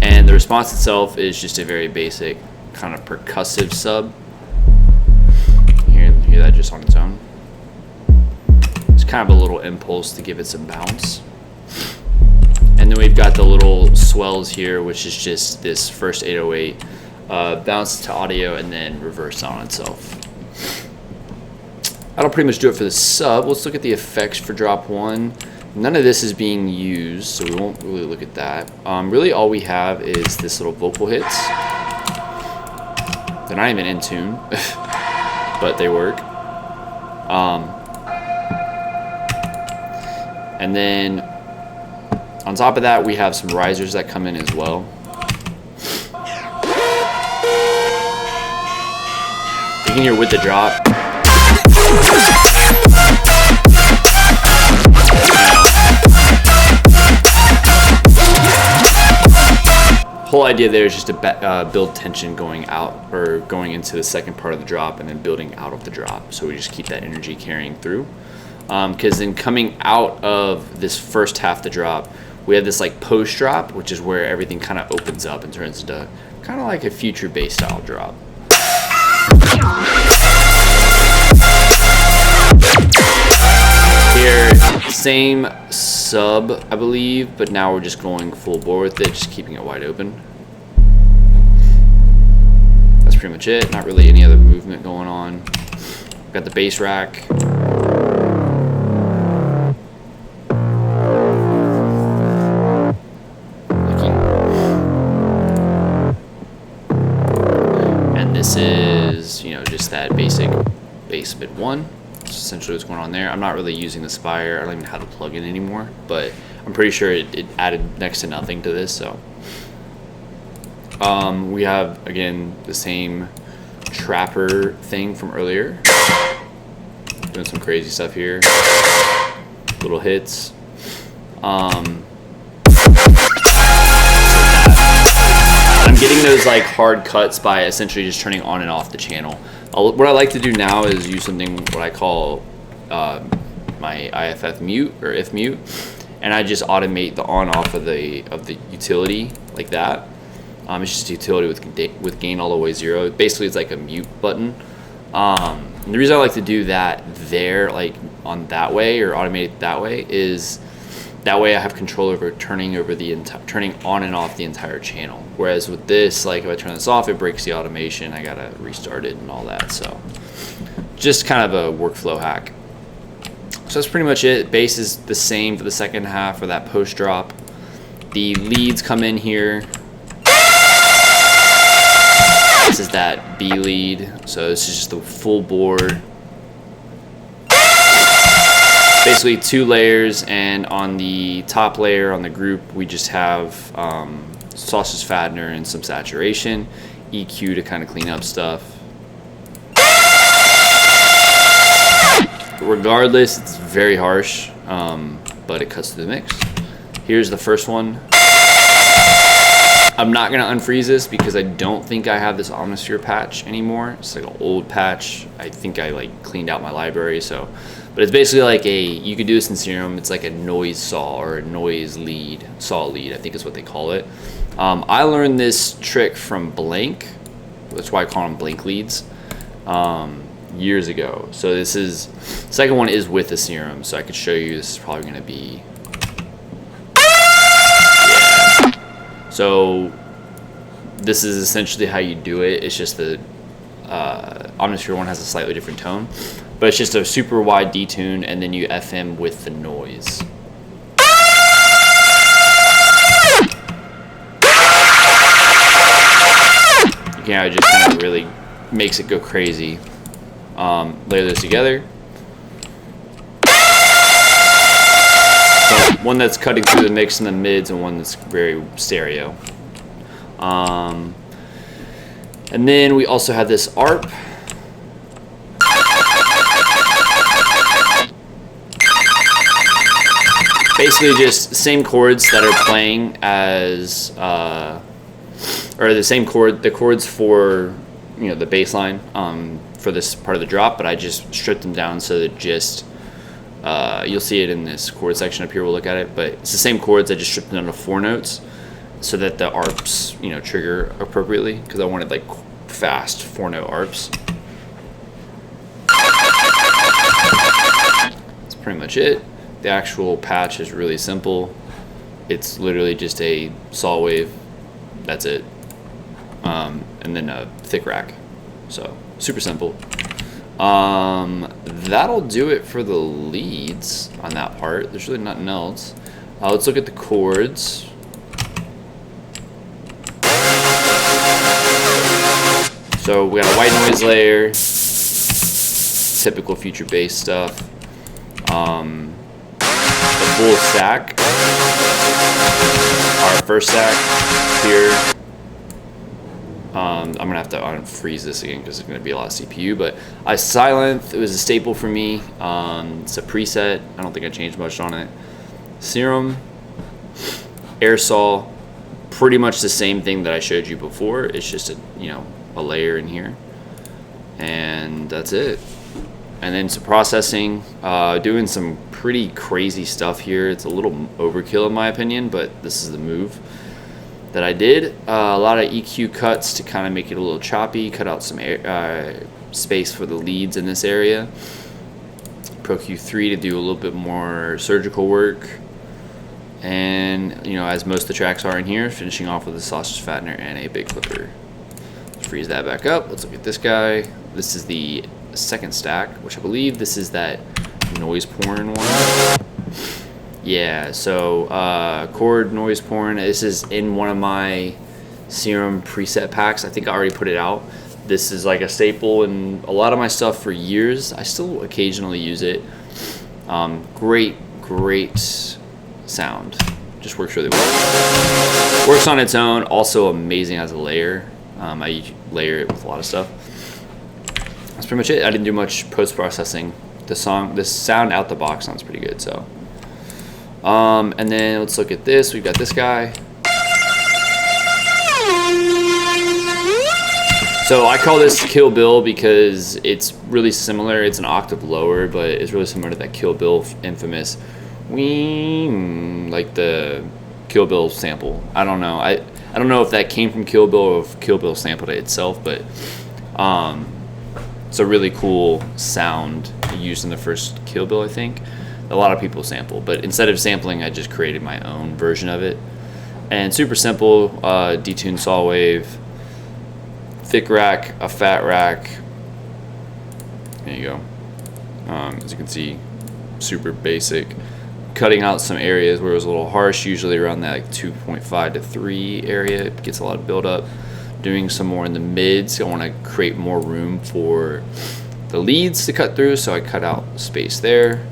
And the response itself is just a very basic kind of percussive sub. Hear that just on its own. It's kind of a little impulse to give it some bounce. And then we've got the little swells here, which is just this first 808 bounce to audio and then reverse on itself. That'll pretty much do it for the sub. Let's look at the effects for drop one. None of this is being used, so we won't really look at that. Really all we have is this little vocal hits. They're not even in tune, but they work. And then on top of that, we have some risers that come in as well. You can hear with the drop. Whole idea there is just to build tension going out or going into the second part of the drop and then building out of the drop. So we just keep that energy carrying through. Because then coming out of this first half of the drop, we have this like post drop, which is where everything kind of opens up and turns into kind of like a future bass style drop. Here, same sub, I believe, but now we're just going full bore with it, just keeping it wide open. That's pretty much it. Not really any other movement going on. Got the bass rack. And this is, you know, just that basic bass mid one. Essentially what's going on there. I'm not really using the Spire. I don't even have the plugin anymore, but I'm pretty sure it added next to nothing to this. So we have again the same trapper thing from earlier, doing some crazy stuff here, little hits. I'm getting those like hard cuts by essentially just turning on and off the channel. What I like to do now is use something what I call my IFF mute or if mute, and I just automate the on off of the utility like that. It's just a utility with gain all the way 0. Basically, it's like a mute button. And the reason I like to do that there, like on that way or automate it that way, is that way I have control over turning on and off the entire channel. Whereas with this, like if I turn this off, it breaks the automation. I gotta restart it and all that. So just kind of a workflow hack. So that's pretty much it. Bass is the same for the second half for that post drop. The leads come in here. This is that B lead. So this is just the full bore. Basically 2 layers, and on the top layer on the group we just have sausage fattener and some saturation, EQ to kind of clean up stuff. Regardless, it's very harsh, but it cuts through the mix. Here's the first one. I'm not gonna unfreeze this because I don't think I have this Omnisphere patch anymore. It's like an old patch. I think I like cleaned out my library, so. But it's basically like you could do this in Serum. It's like a noise saw or a noise lead, saw lead, I think is what they call it. I learned this trick from Blank. That's why I call them Blank leads. Years ago. So this is, second one is with the Serum. So I could show you, this is probably gonna be, yeah. So this is essentially how you do it. It's just the Omnisphere one has a slightly different tone, but it's just a super wide detune, and then you FM with the noise. Yeah, it just kind of really makes it go crazy. Layer those together. So one that's cutting through the mix in the mids and one that's very stereo. And then we also have this ARP. Basically just same chords that are playing as, or the same chord, the chords for, you know, the bass line for this part of the drop, but I just stripped them down so that just, you'll see it in this chord section up here, we'll look at it, but it's the same chords, I just stripped them down to 4 notes so that the ARPs, you know, trigger appropriately, because I wanted like fast 4-note ARPs. That's pretty much it. The actual patch is really simple. It's literally just a saw wave. That's it. And then a thick rack. So super simple. That'll do it for the leads on that part. There's really nothing else. Let's look at the chords. So we got a white noise layer, typical future bass stuff. The full stack, our first stack here. I'm gonna have to unfreeze this again because there's gonna be a lot of CPU, but Silent, it was a staple for me. It's a preset. I don't think I changed much on it. Serum, Airsaw, pretty much the same thing that I showed you before. It's just a layer in here, and that's it. And then some processing, doing some pretty crazy stuff here. It's a little overkill in my opinion, but this is the move that I did. A lot of EQ cuts to kind of make it a little choppy, cut out some space for the leads in this area. Pro Q3 to do a little bit more surgical work. And, you know, as most of the tracks are in here, finishing off with a sausage fattener and a big clipper. Let's freeze that back up. Let's look at this guy. This is the second stack, which I believe this is that noise porn one. Yeah, so chord noise porn. This is in one of my Serum preset packs. I think I already put it out. This is like a staple in a lot of my stuff for years. I still occasionally use it. Great sound. Just works really well. Works on its own. Also amazing as a layer. I layer it with a lot of stuff. That's pretty much it. I didn't do much post-processing. This sound out the box sounds pretty good. So, and then let's look at this. We've got this guy. So I call this Kill Bill because it's really similar. It's an octave lower, but it's really similar to that Kill Bill infamous wee, like the Kill Bill sample. I don't know. I don't know if that came from Kill Bill or if Kill Bill sampled it itself, but it's a really cool sound used in the first Kill Bill, I think. A lot of people sample, but instead of sampling, I just created my own version of it. And super simple, detuned saw wave, thick rack, a fat rack. There you go. As you can see, super basic. Cutting out some areas where it was a little harsh, usually around that like 2.5 to 3 area. It gets a lot of buildup. Doing some more in the mids. I want to create more room for the leads to cut through, so I cut out space there.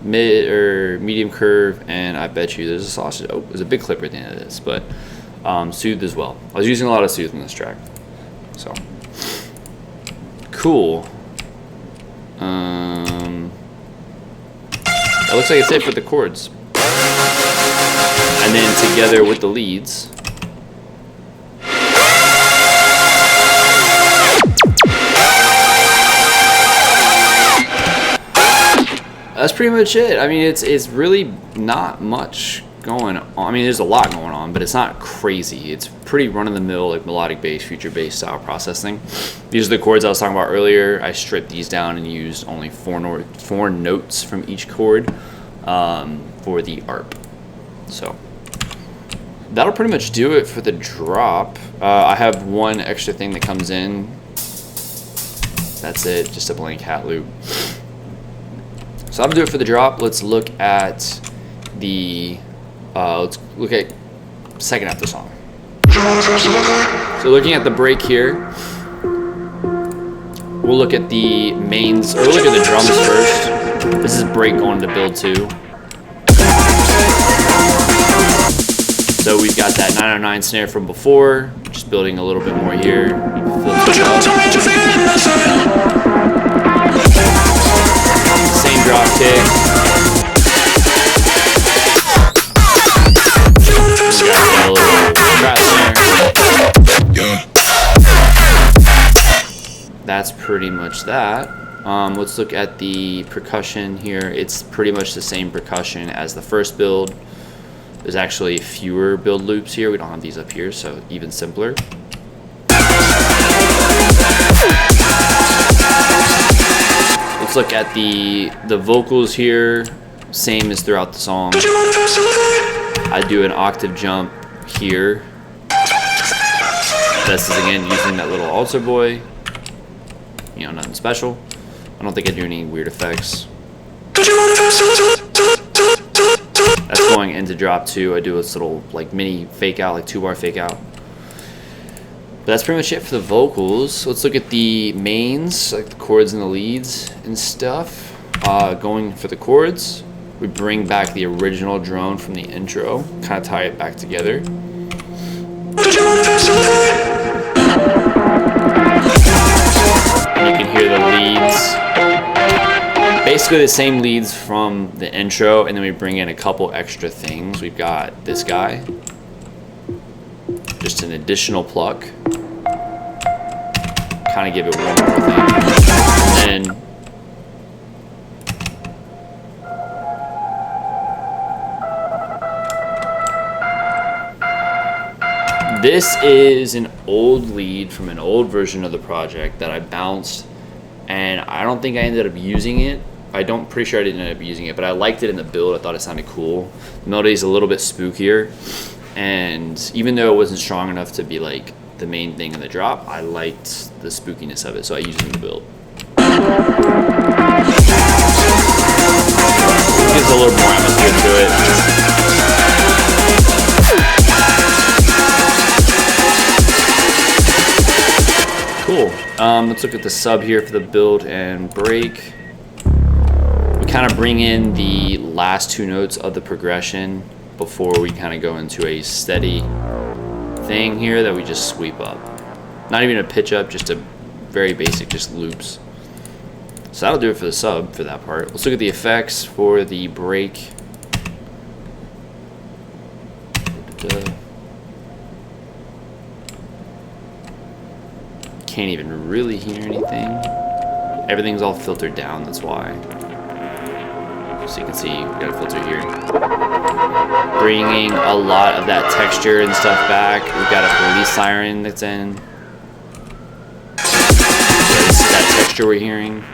Mid or medium curve, and I bet you there's a sausage. Oh, there's a big clipper at the end of this, but soothed as well. I was using a lot of soothe in this track, so cool. That looks like it's it for the chords, and then together with the leads. That's pretty much it. I mean, it's really not much going on. I mean, there's a lot going on, but it's not crazy. It's pretty run-of-the-mill, like melodic bass, future bass style processing. These are the chords I was talking about earlier. I stripped these down and used only four notes from each chord for the ARP. So that'll pretty much do it for the drop. I have one extra thing that comes in. That's it, just a blank hat loop. So that'll do it for the drop. Let's look at the second half of the song. So looking at the break here, we'll look at the mains, or we'll look at the drums first. This is break going to build 2. So So we've got that 909 snare from before, just building a little bit more here. Same drop kick. We got a little trap snare. That's pretty much that. Let's look at the percussion here. It's pretty much the same percussion as the first build. There's actually fewer build loops here. We don't have these up here, so even simpler. Let's look at the vocals here. Same as throughout the song. I do an octave jump here. This is again using that little altar boy. You know, nothing special. I don't think I do any weird effects. That's going into drop 2. I do this little like mini fake out, like 2-bar fake out. But that's pretty much it for the vocals. Let's look at the mains, like the chords and the leads and stuff. Going for the chords, we bring back the original drone from the intro, kind of tie it back together. And you can hear the leads. Basically the same leads from the intro, and then we bring in a couple extra things. We've got this guy, just an additional pluck, kind of give it one more thing, and then this is an old lead from an old version of the project that I bounced, and I don't think I ended up using it. Pretty sure I didn't end up using it, but I liked it in the build. I thought it sounded cool. The melody is a little bit spookier, and even though it wasn't strong enough to be like the main thing in the drop, I liked the spookiness of it, so I used it in the build. It gives a little more atmosphere to it. Cool. Let's look at the sub here for the build and break. We kind of bring in the last 2 notes of the progression before we kind of go into a steady thing here that we just sweep up. Not even a pitch up, just a very basic, just loops. So that'll do it for the sub for that part. Let's look at the effects for the break. Can't even really hear anything. Everything's all filtered down, that's why. So you can see, we got a filter here. Bringing a lot of that texture and stuff back. We've got a police siren that's in. So this is that texture we're hearing.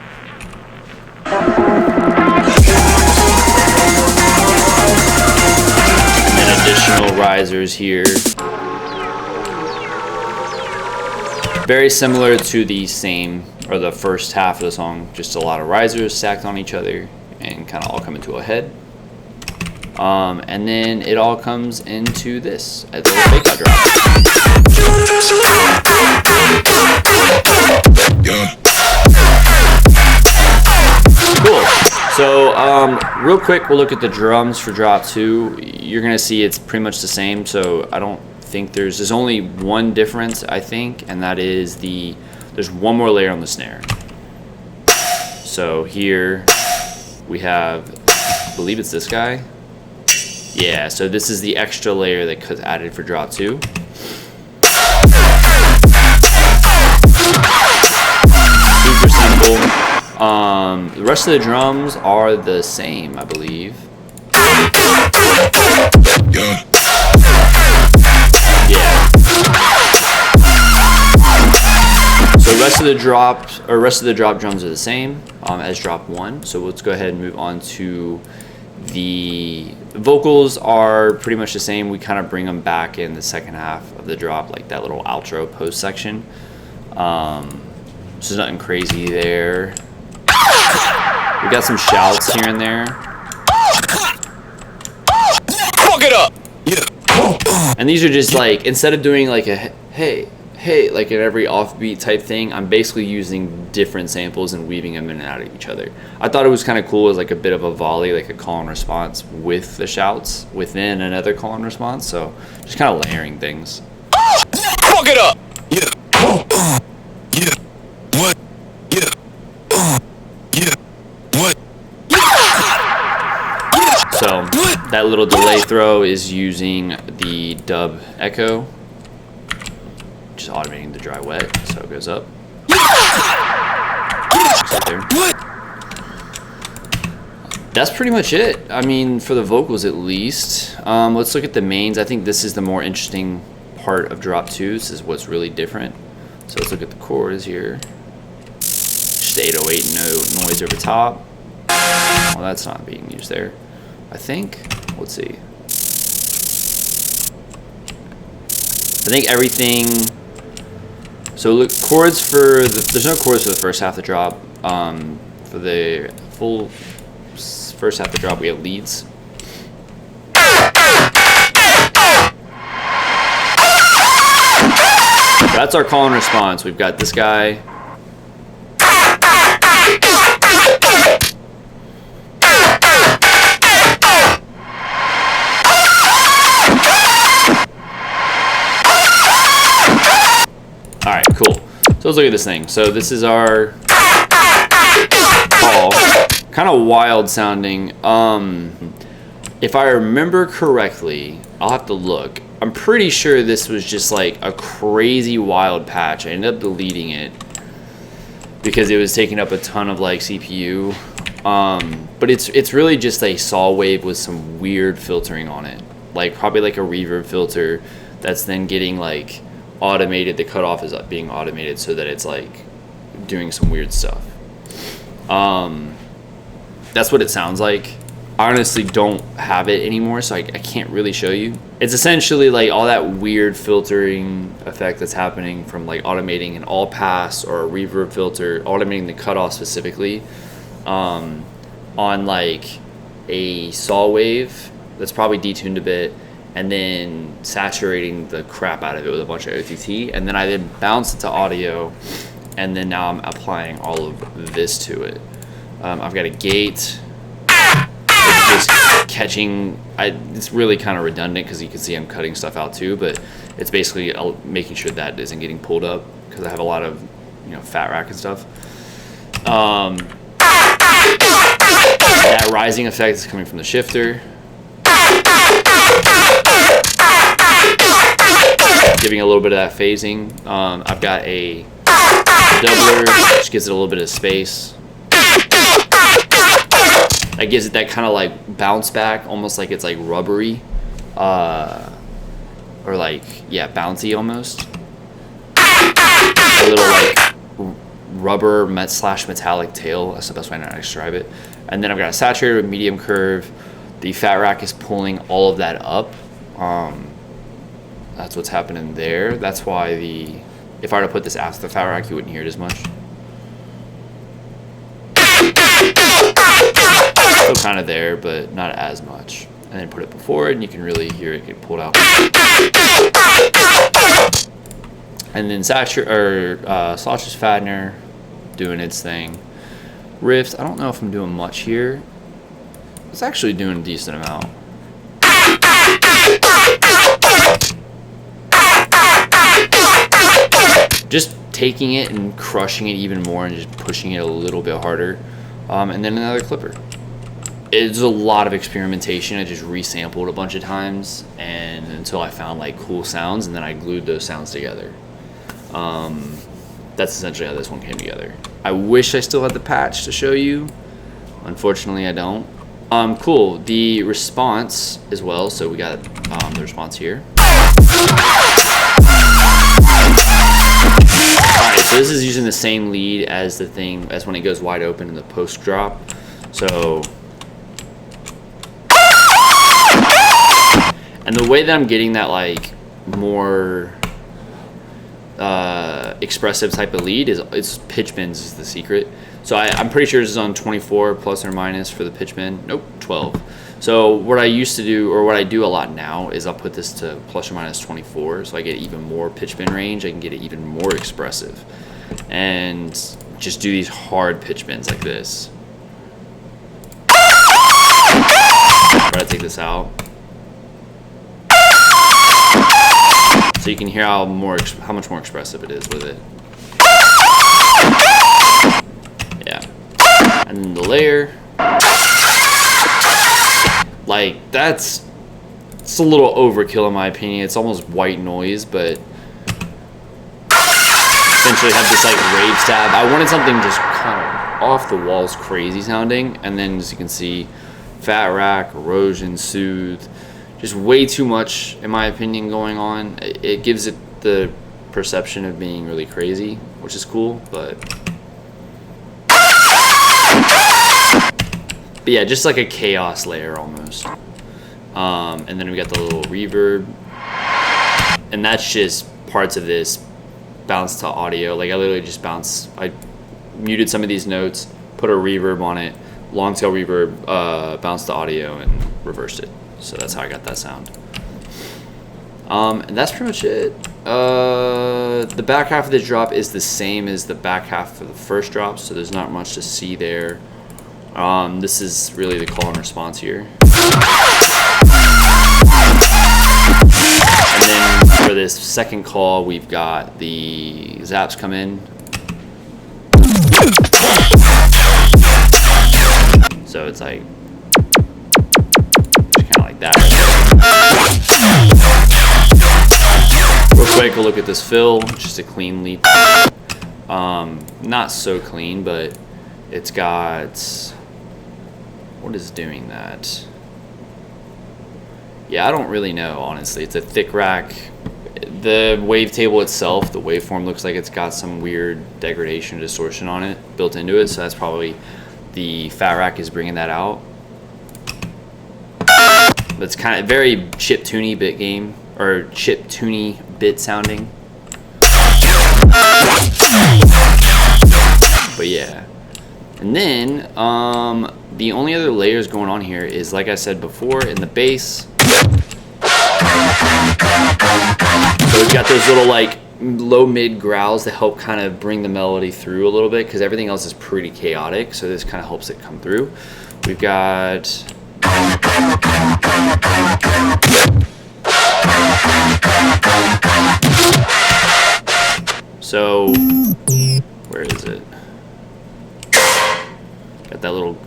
And then additional risers here. Very similar to the same, or the first half of the song, just a lot of risers stacked on each other and kind of all come into a head. And then it all comes into this as a little fake out drop. Cool. So real quick, we'll look at the drums for drop 2. You're gonna see it's pretty much the same, so I don't think there's only one difference, I think, and that is there's one more layer on the snare. So here we have, I believe it's this guy. Yeah, so this is the extra layer that gets added for drop 2. Super simple. The rest of the drums are the same, I believe. Yeah. So the rest of the drop drums are the same as drop 1. So let's go ahead and move on to the vocals. Are pretty much the same. We kind of bring them back in the second half of the drop, like that little outro post section. So there's nothing crazy there. We got some shouts here and there. Fuck it up. Yeah. And these are just like, instead of doing like a hey, hey, like in every offbeat type thing, I'm basically using different samples and weaving them in and out of each other. I thought it was kind of cool as like a bit of a volley, like a call and response with the shouts within another call and response. So just kind of layering things. Fuck it up. Yeah. Yeah. What? Yeah. Yeah. What? So that little delay throw is using the dub echo, just automating the dry wet, so it goes up. There. That's pretty much it. I mean, for the vocals at least. Let's look at the mains. I think this is the more interesting part of drop 2. This is what's really different. So let's look at the chords here. Just 808 noise over top. Well, that's not being used there, I think. Let's see. I think everything. So look, chords for there's no chords for the first half of the drop. For the full first half of the drop, we have leads. That's our call and response. We've got this guy. All right, cool. So let's look at this thing. So this is our call. Kind of wild sounding. If I remember correctly, I'll have to look. I'm pretty sure this was just like a crazy wild patch. I ended up deleting it because it was taking up a ton of like CPU. But it's really just a saw wave with some weird filtering on it. Like probably like a reverb filter that's then getting like automated. The cutoff is being automated so that it's like doing some weird stuff. That's what it sounds like. I honestly don't have it anymore, so I can't really show you. It's essentially like all that weird filtering effect that's happening from like automating an all pass or a reverb filter, automating the cutoff specifically, on like a saw wave that's probably detuned a bit, and then saturating the crap out of it with a bunch of OTT, and then I then bounce it to audio, and then now I'm applying all of this to it. I've got a gate. It's just catching. It's really kind of redundant because you can see I'm cutting stuff out too, but it's basically making sure that isn't getting pulled up because I have a lot of, you know, fat rack and stuff. That rising effect is coming from the shifter, giving a little bit of that phasing. I've got a doubler, which gives it a little bit of space. That gives it that kind of like bounce back, almost like it's like rubbery, or like, yeah, bouncy almost. A little like rubber / metallic tail. That's the best way to describe it. And then I've got a saturator with medium curve. The fat rack is pulling all of that up. That's what's happening there. That's why if I were to put this after the fat rack, you wouldn't hear it as much. Still kind of there, but not as much. And then put it before it, and you can really hear it get pulled out. And then Slotch's Fattener doing its thing. Riffs, I don't know if I'm doing much here. It's actually doing a decent amount. Just taking it and crushing it even more and just pushing it a little bit harder. And then another clipper. It's a lot of experimentation. I just resampled a bunch of times and until I found like cool sounds, and then I glued those sounds together. That's essentially how this one came together. I wish I still had the patch to show you. Unfortunately, I don't. Cool. The response as well. So we got the response here. Alright, so this is using the same lead as the thing as when it goes wide open in the post drop. So, and the way that I'm getting that like more expressive type of lead it's pitch bends is the secret. So I'm pretty sure this is on 24 plus or minus for the pitch bend. Nope, 12. So what I used to do, or what I do a lot now, is I'll put this to plus or minus 24, so I get even more pitch bend range. I can get it even more expressive, and just do these hard pitch bends like this. Try to take this out, so you can hear how much more expressive it is with it. Yeah, and then the layer. Like, it's a little overkill in my opinion. It's almost white noise, but essentially have this like rave stab. I wanted something just kind of off the walls crazy sounding, and then as you can see, fat rack, erosion, soothe, just way too much in my opinion going on. It gives it the perception of being really crazy, which is cool, but yeah, just like a chaos layer almost. And then we got the little reverb, and that's just parts of this bounce to audio. Like I literally just I muted some of these notes, put a reverb on it, long tail reverb, bounced to audio, and reversed it. So that's how I got that sound. And that's pretty much it. The back half of this drop is the same as the back half of the first drop, so there's not much to see there. This is really the call and response here. And then for this second call, we've got the zaps come in. So it's like, kind of like that. Real quick, we'll look at this fill, just a clean lead. Not so clean, but it's got, what is doing that? Yeah, I don't really know, honestly. It's a thick rack. The wavetable itself, the waveform looks like it's got some weird degradation, distortion on it built into it, so that's probably the fat rack is bringing that out. But it's kind of very chiptune bit game, or chiptune bit sounding. But yeah. And then the only other layers going on here is, like I said before, in the bass. So we've got those little like low mid growls that help kind of bring the melody through a little bit, because everything else is pretty chaotic, so this kind of helps it come through. We've got so where is it? Got that little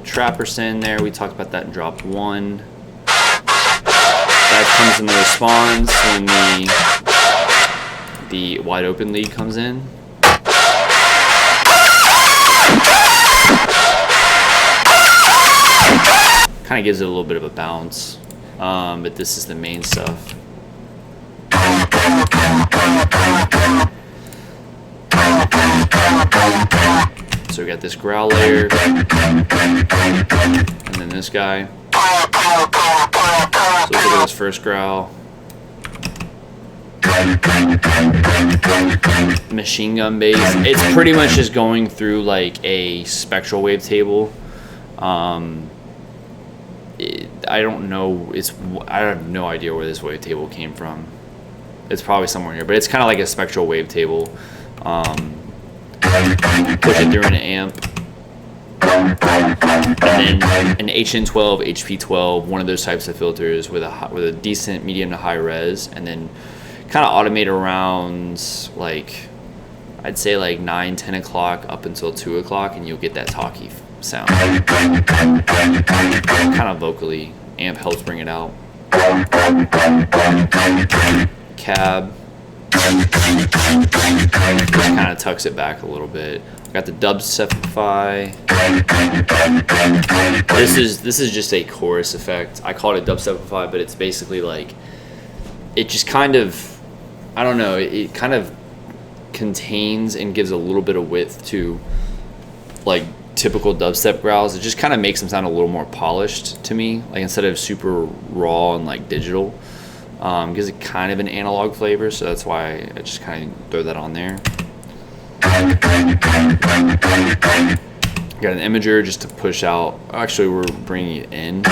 trapper in there. We talked about that in drop 1. That comes in the response when the wide open lead comes in. Kind of gives it a little bit of a bounce, but this is the main stuff. So we got this growl layer, and then this guy. So let's look at this first growl. Machine gun bass. It's pretty much just going through like a spectral wavetable. I don't know. I have no idea where this wavetable came from. It's probably somewhere here, but it's kind of like a spectral wavetable. Push it through an amp, and then an HN12, HP12, one of those types of filters with a decent medium to high res, and then kind of automate around like, I'd say like 9, 10 o'clock up until 2 o'clock, and you'll get that talky sound. Kind of vocally, amp helps bring it out. Cab just kind of tucks it back a little bit. Got the dubstepify. This is just a chorus effect. I call it a dubstepify, but it's basically like, it just kind of, I don't know, it kind of contains and gives a little bit of width to like typical dubstep growls. It just kind of makes them sound a little more polished to me, like instead of super raw and like digital. Gives it kind of an analog flavor, so that's why I just kind of throw that on there. Got an imager just to push out. Actually, we're bringing it in,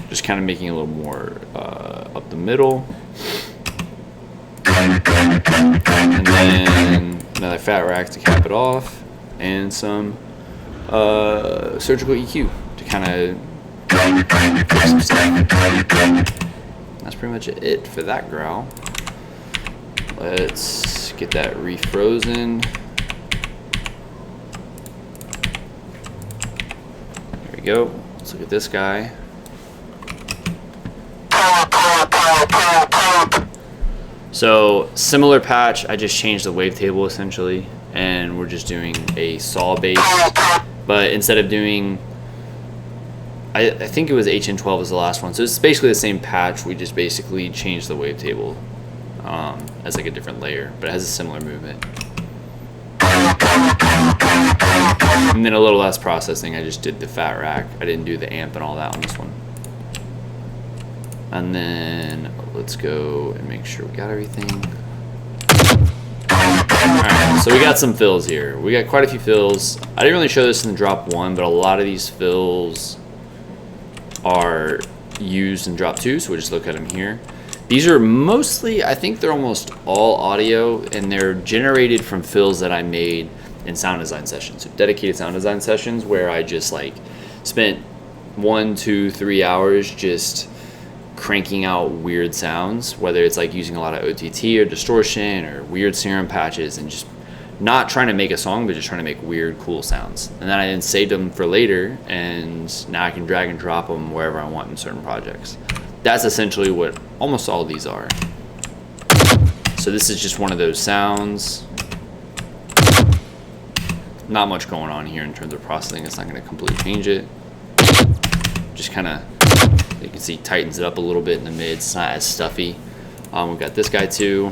just kind of making it a little more up the middle. And then another fat rack to cap it off, and some surgical EQ to kind of fix some stuff. That's pretty much it for that growl. Let's get that refrozen. There we go. Let's look at this guy. So similar patch, I just changed the wavetable essentially, and we're just doing a saw bass, but instead of doing, I think it was HN12 was the last one, so it's basically the same patch, we just basically changed the wavetable as like a different layer, but it has a similar movement. And then a little less processing, I just did the fat rack, I didn't do the amp and all that on this one. And then let's go and make sure we got everything. Alright, so we got some fills here. We got quite a few fills. I didn't really show this in the drop 1, but a lot of these fills are used in drop 2, so we'll just look at them here. These are mostly, I think they're almost all audio, and they're generated from fills that I made in sound design sessions. So dedicated sound design sessions where I just like spent 1, 2, 3 hours just cranking out weird sounds, whether it's like using a lot of OTT or distortion or weird serum patches, and just not trying to make a song, but just trying to make weird, cool sounds. And then I then saved them for later, and now I can drag and drop them wherever I want in certain projects. That's essentially what almost all of these are. So this is just one of those sounds. Not much going on here in terms of processing. It's not going to completely change it. Just kind of, you can see, tightens it up a little bit in the mids. It's not as stuffy. We've got this guy too.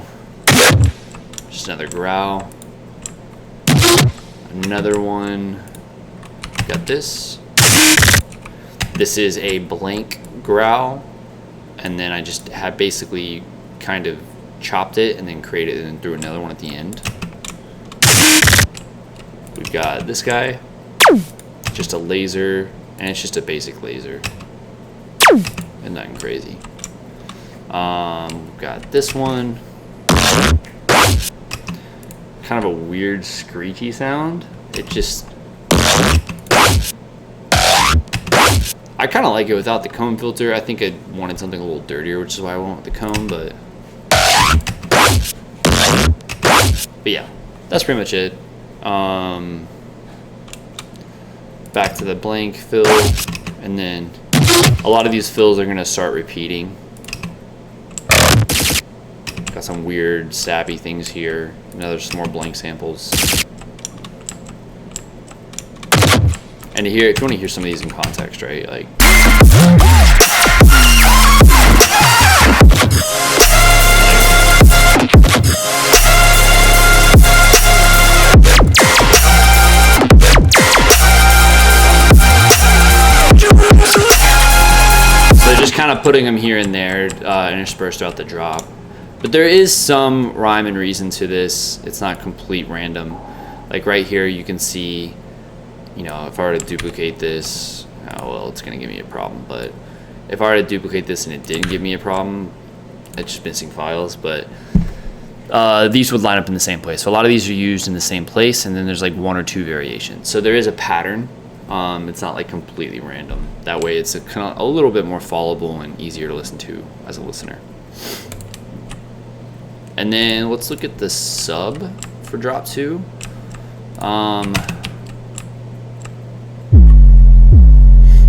Just another growl. Another one. Got this. This is a blank growl, and then I just had basically kind of chopped it and then created it and threw another one at the end. We've got this guy, just a laser, and it's just a basic laser. And nothing crazy. We've got this one. Kind of a weird screechy sound. It just, I kind of like it without the comb filter. I think I wanted something a little dirtier, which is why I went with the comb, but yeah, that's pretty much it. Back to the blank fill, and then a lot of these fills are gonna start repeating. Got some weird stabby things here. Now there's some more blank samples. And here, if you want to hear some of these in context, right? Like, so just kind of putting them here and there, interspersed throughout the drop. But there is some rhyme and reason to this. It's not complete random. Like right here, you can see, you know, if I were to duplicate this, oh, well, it's gonna give me a problem. But if I were to duplicate this and it didn't give me a problem, it's just missing files. But these would line up in the same place. So a lot of these are used in the same place, and then there's like 1 or 2 variations. So there is a pattern. It's not like completely random. That way it's a little bit more followable and easier to listen to as a listener. And then let's look at the sub for drop 2.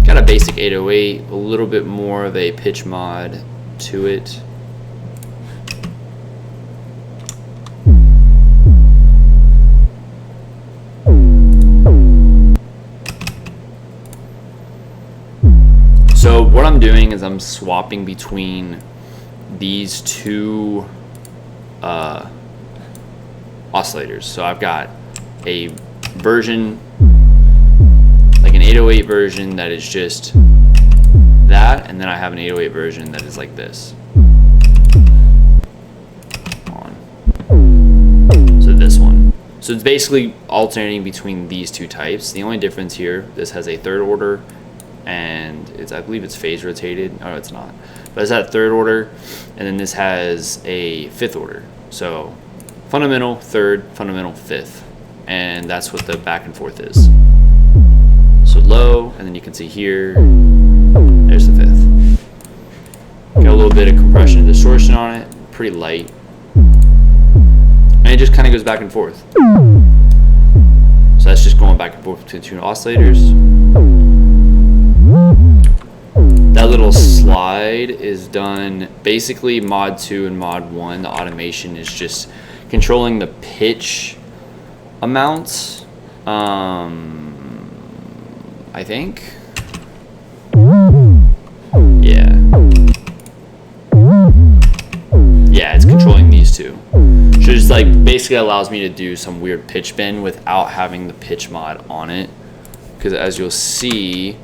Got a basic 808, a little bit more of a pitch mod to it. So what I'm doing is I'm swapping between these two oscillators. So I've got a version, like an 808 version, that is just that, and then I have an 808 version that is like this. So this one. So it's basically alternating between these two types. The only difference here, this has a third order, and I believe it's phase rotated. Oh, it's not. But it's at a third order, and then this has a fifth order. So fundamental, third, fundamental, fifth. And that's what the back and forth is. So low, and then you can see here, there's the fifth. Got a little bit of compression and distortion on it, pretty light. And it just kind of goes back and forth. So that's just going back and forth between two oscillators. That little slide is done basically mod 2 and mod 1. The automation is just controlling the pitch amounts. I think. Yeah. Yeah, it's controlling these two. So just like basically allows me to do some weird pitch bend without having the pitch mod on it. Because as you'll see,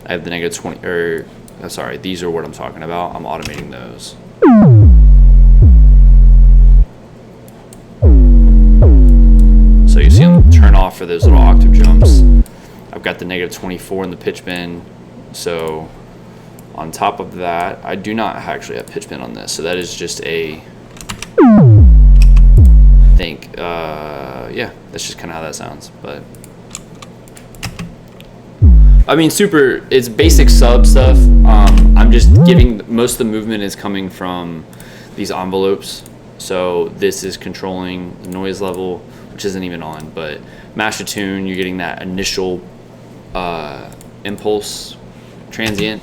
I have the negative 20, or sorry, these are what I'm talking about. I'm automating those. So you see them turn off for those little octave jumps. I've got the negative 24 in the pitch bend. So on top of that, I do not actually have pitch bend on this. So that is just a, I think, yeah, that's just kind of how that sounds. But I mean, it's basic sub stuff. I'm just giving, most of the movement is coming from these envelopes. So this is controlling the noise level, which isn't even on, but master tune, you're getting that initial impulse transient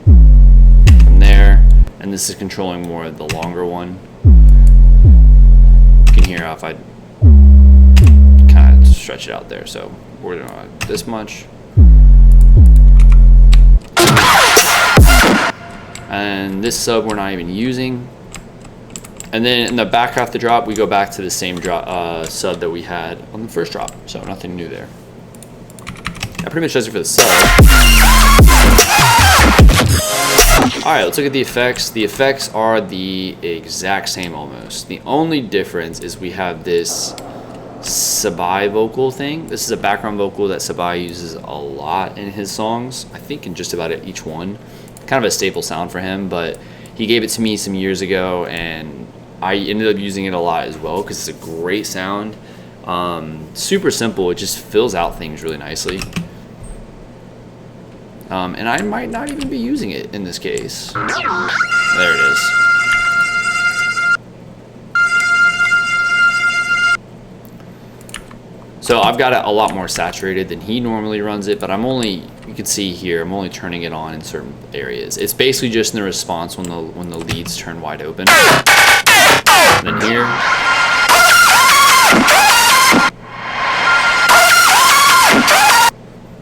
from there, and this is controlling more of the longer one. You can hear how if I kind of stretch it out there. So we're gonna this much. And this sub we're not even using. And then in the back half of the drop, we go back to the same drop sub that we had on the first drop. So nothing new there. That pretty much does it for the sub. Alright, let's look at the effects. The effects are the exact same almost. The only difference is we have this Sabai vocal thing. This is a background vocal that Sabai uses a lot in his songs. I think in just about each one. Kind of a staple sound for him, but he gave it to me some years ago and I ended up using it a lot as well because it's a great sound. Super simple, it just fills out things really nicely. And I might not even be using it in this case. There it is. So I've got it a lot more saturated than he normally runs it, but I'm only, you can see here, I'm only turning it on in certain areas. It's basically just in the response when the leads turn wide open. And then here.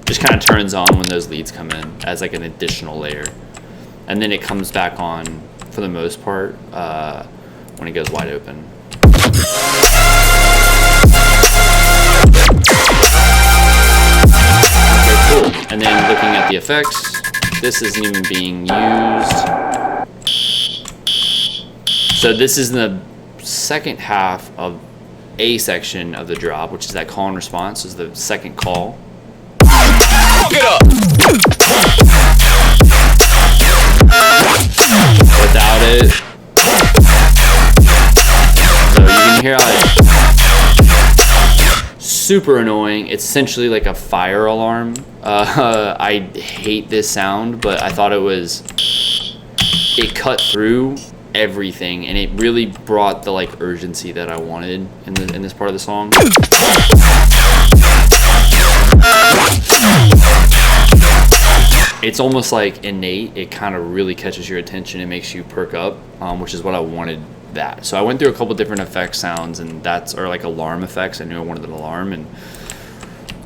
Just kind of turns on when those leads come in as like an additional layer. And then it comes back on for the most part when it goes wide open. Okay, cool. And then looking at the effects, this isn't even being used. So this is in the second half of A section of the drop, which is that call and response. This is the second call. Fuck it up. Without it. So you can hear how it's super annoying. It's essentially like a fire alarm. I hate this sound, but I thought it cut through everything and it really brought the like urgency that I wanted in this part of the song. It's almost like innate. It kind of really catches your attention. It makes you perk up, which is what I wanted that. So I went through a couple different effect sounds and or like alarm effects. I knew I wanted an alarm and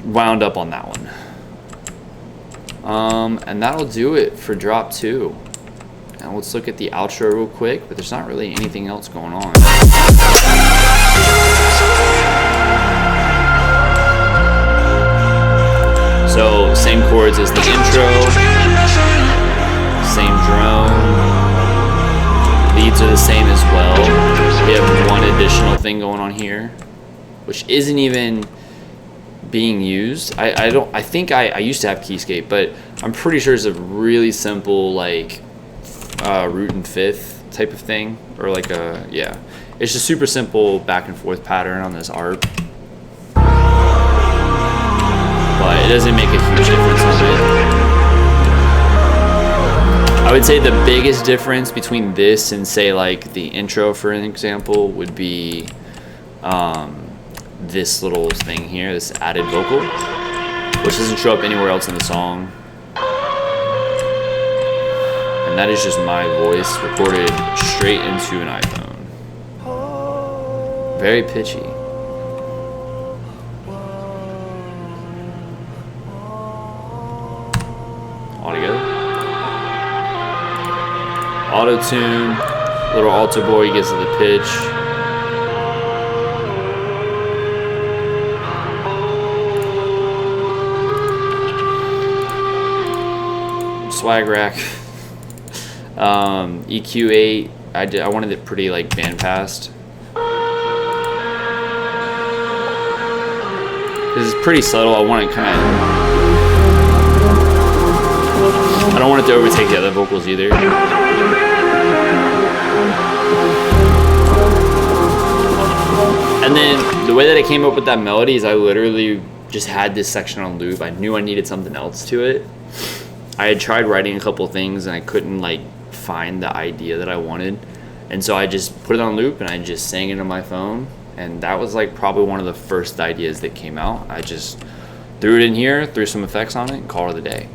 wound up on that one. And that'll do it for drop 2. Now let's look at the outro real quick, but there's not really anything else going on. So same chords as the intro. same drone. Leads are the same as well. We have one additional thing going on here, which isn't even being used. I think I used to have Keyscape, but I'm pretty sure it's a really simple like root and fifth type of thing, or like a, yeah, it's just super simple back and forth pattern on this art, but it doesn't make a huge difference on it. I would say the biggest difference between this and say like the intro, for an example, would be this little thing here, this added vocal, which doesn't show up anywhere else in the song. And that is just my voice recorded straight into an iPhone. Very pitchy. All together. Auto-tune, little alto boy gets to the pitch. Swag rack. EQ8, I wanted it pretty like bandpassed. This is pretty subtle. I want it kind of, I don't want it to overtake the other vocals either. And then the way that I came up with that melody is I literally just had this section on loop. I knew I needed something else to it. I had tried writing a couple things and I couldn't like find the idea that I wanted, and so I just put it on loop and I just sang it on my phone, and that was like probably one of the first ideas that came out. I just threw it in here, threw some effects on it, and called it a day.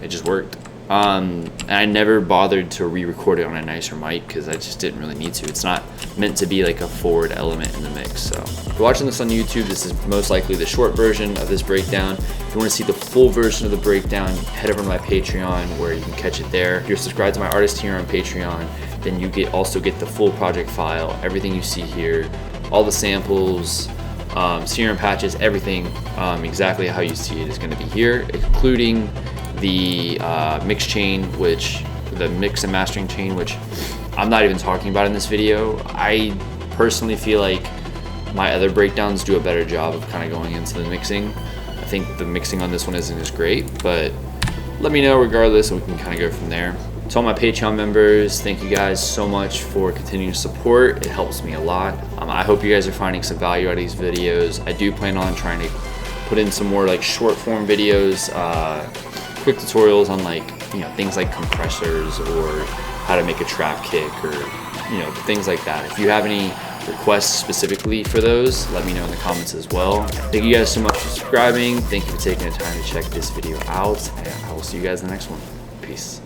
It just worked. And I never bothered to re-record it on a nicer mic because I just didn't really need to. It's not meant to be like a forward element in the mix. So if you're watching this on YouTube, this is most likely the short version of this breakdown. If you want to see the full version of the breakdown, head over to my Patreon where you can catch it there. If you're subscribed to my artist tier on Patreon, then you also get the full project file, everything you see here, all the samples, serum patches, everything exactly how you see it is going to be here, including the mix chain, which the mix and mastering chain, which I'm not even talking about in this video. I personally feel like my other breakdowns do a better job of kind of going into the mixing. I think the mixing on this one isn't as great, but let me know regardless and we can kind of go from there. To all my Patreon members, thank you guys so much for continuing to support. It helps me a lot. I hope you guys are finding some value out of these videos. I do plan on trying to put in some more like short form videos, quick tutorials on like, you know, things like compressors or how to make a trap kick or, you know, things like that. If you have any requests specifically for those, let me know in the comments as well. Thank you guys so much for subscribing. Thank you for taking the time to check this video out, and I will see you guys in the next one. Peace.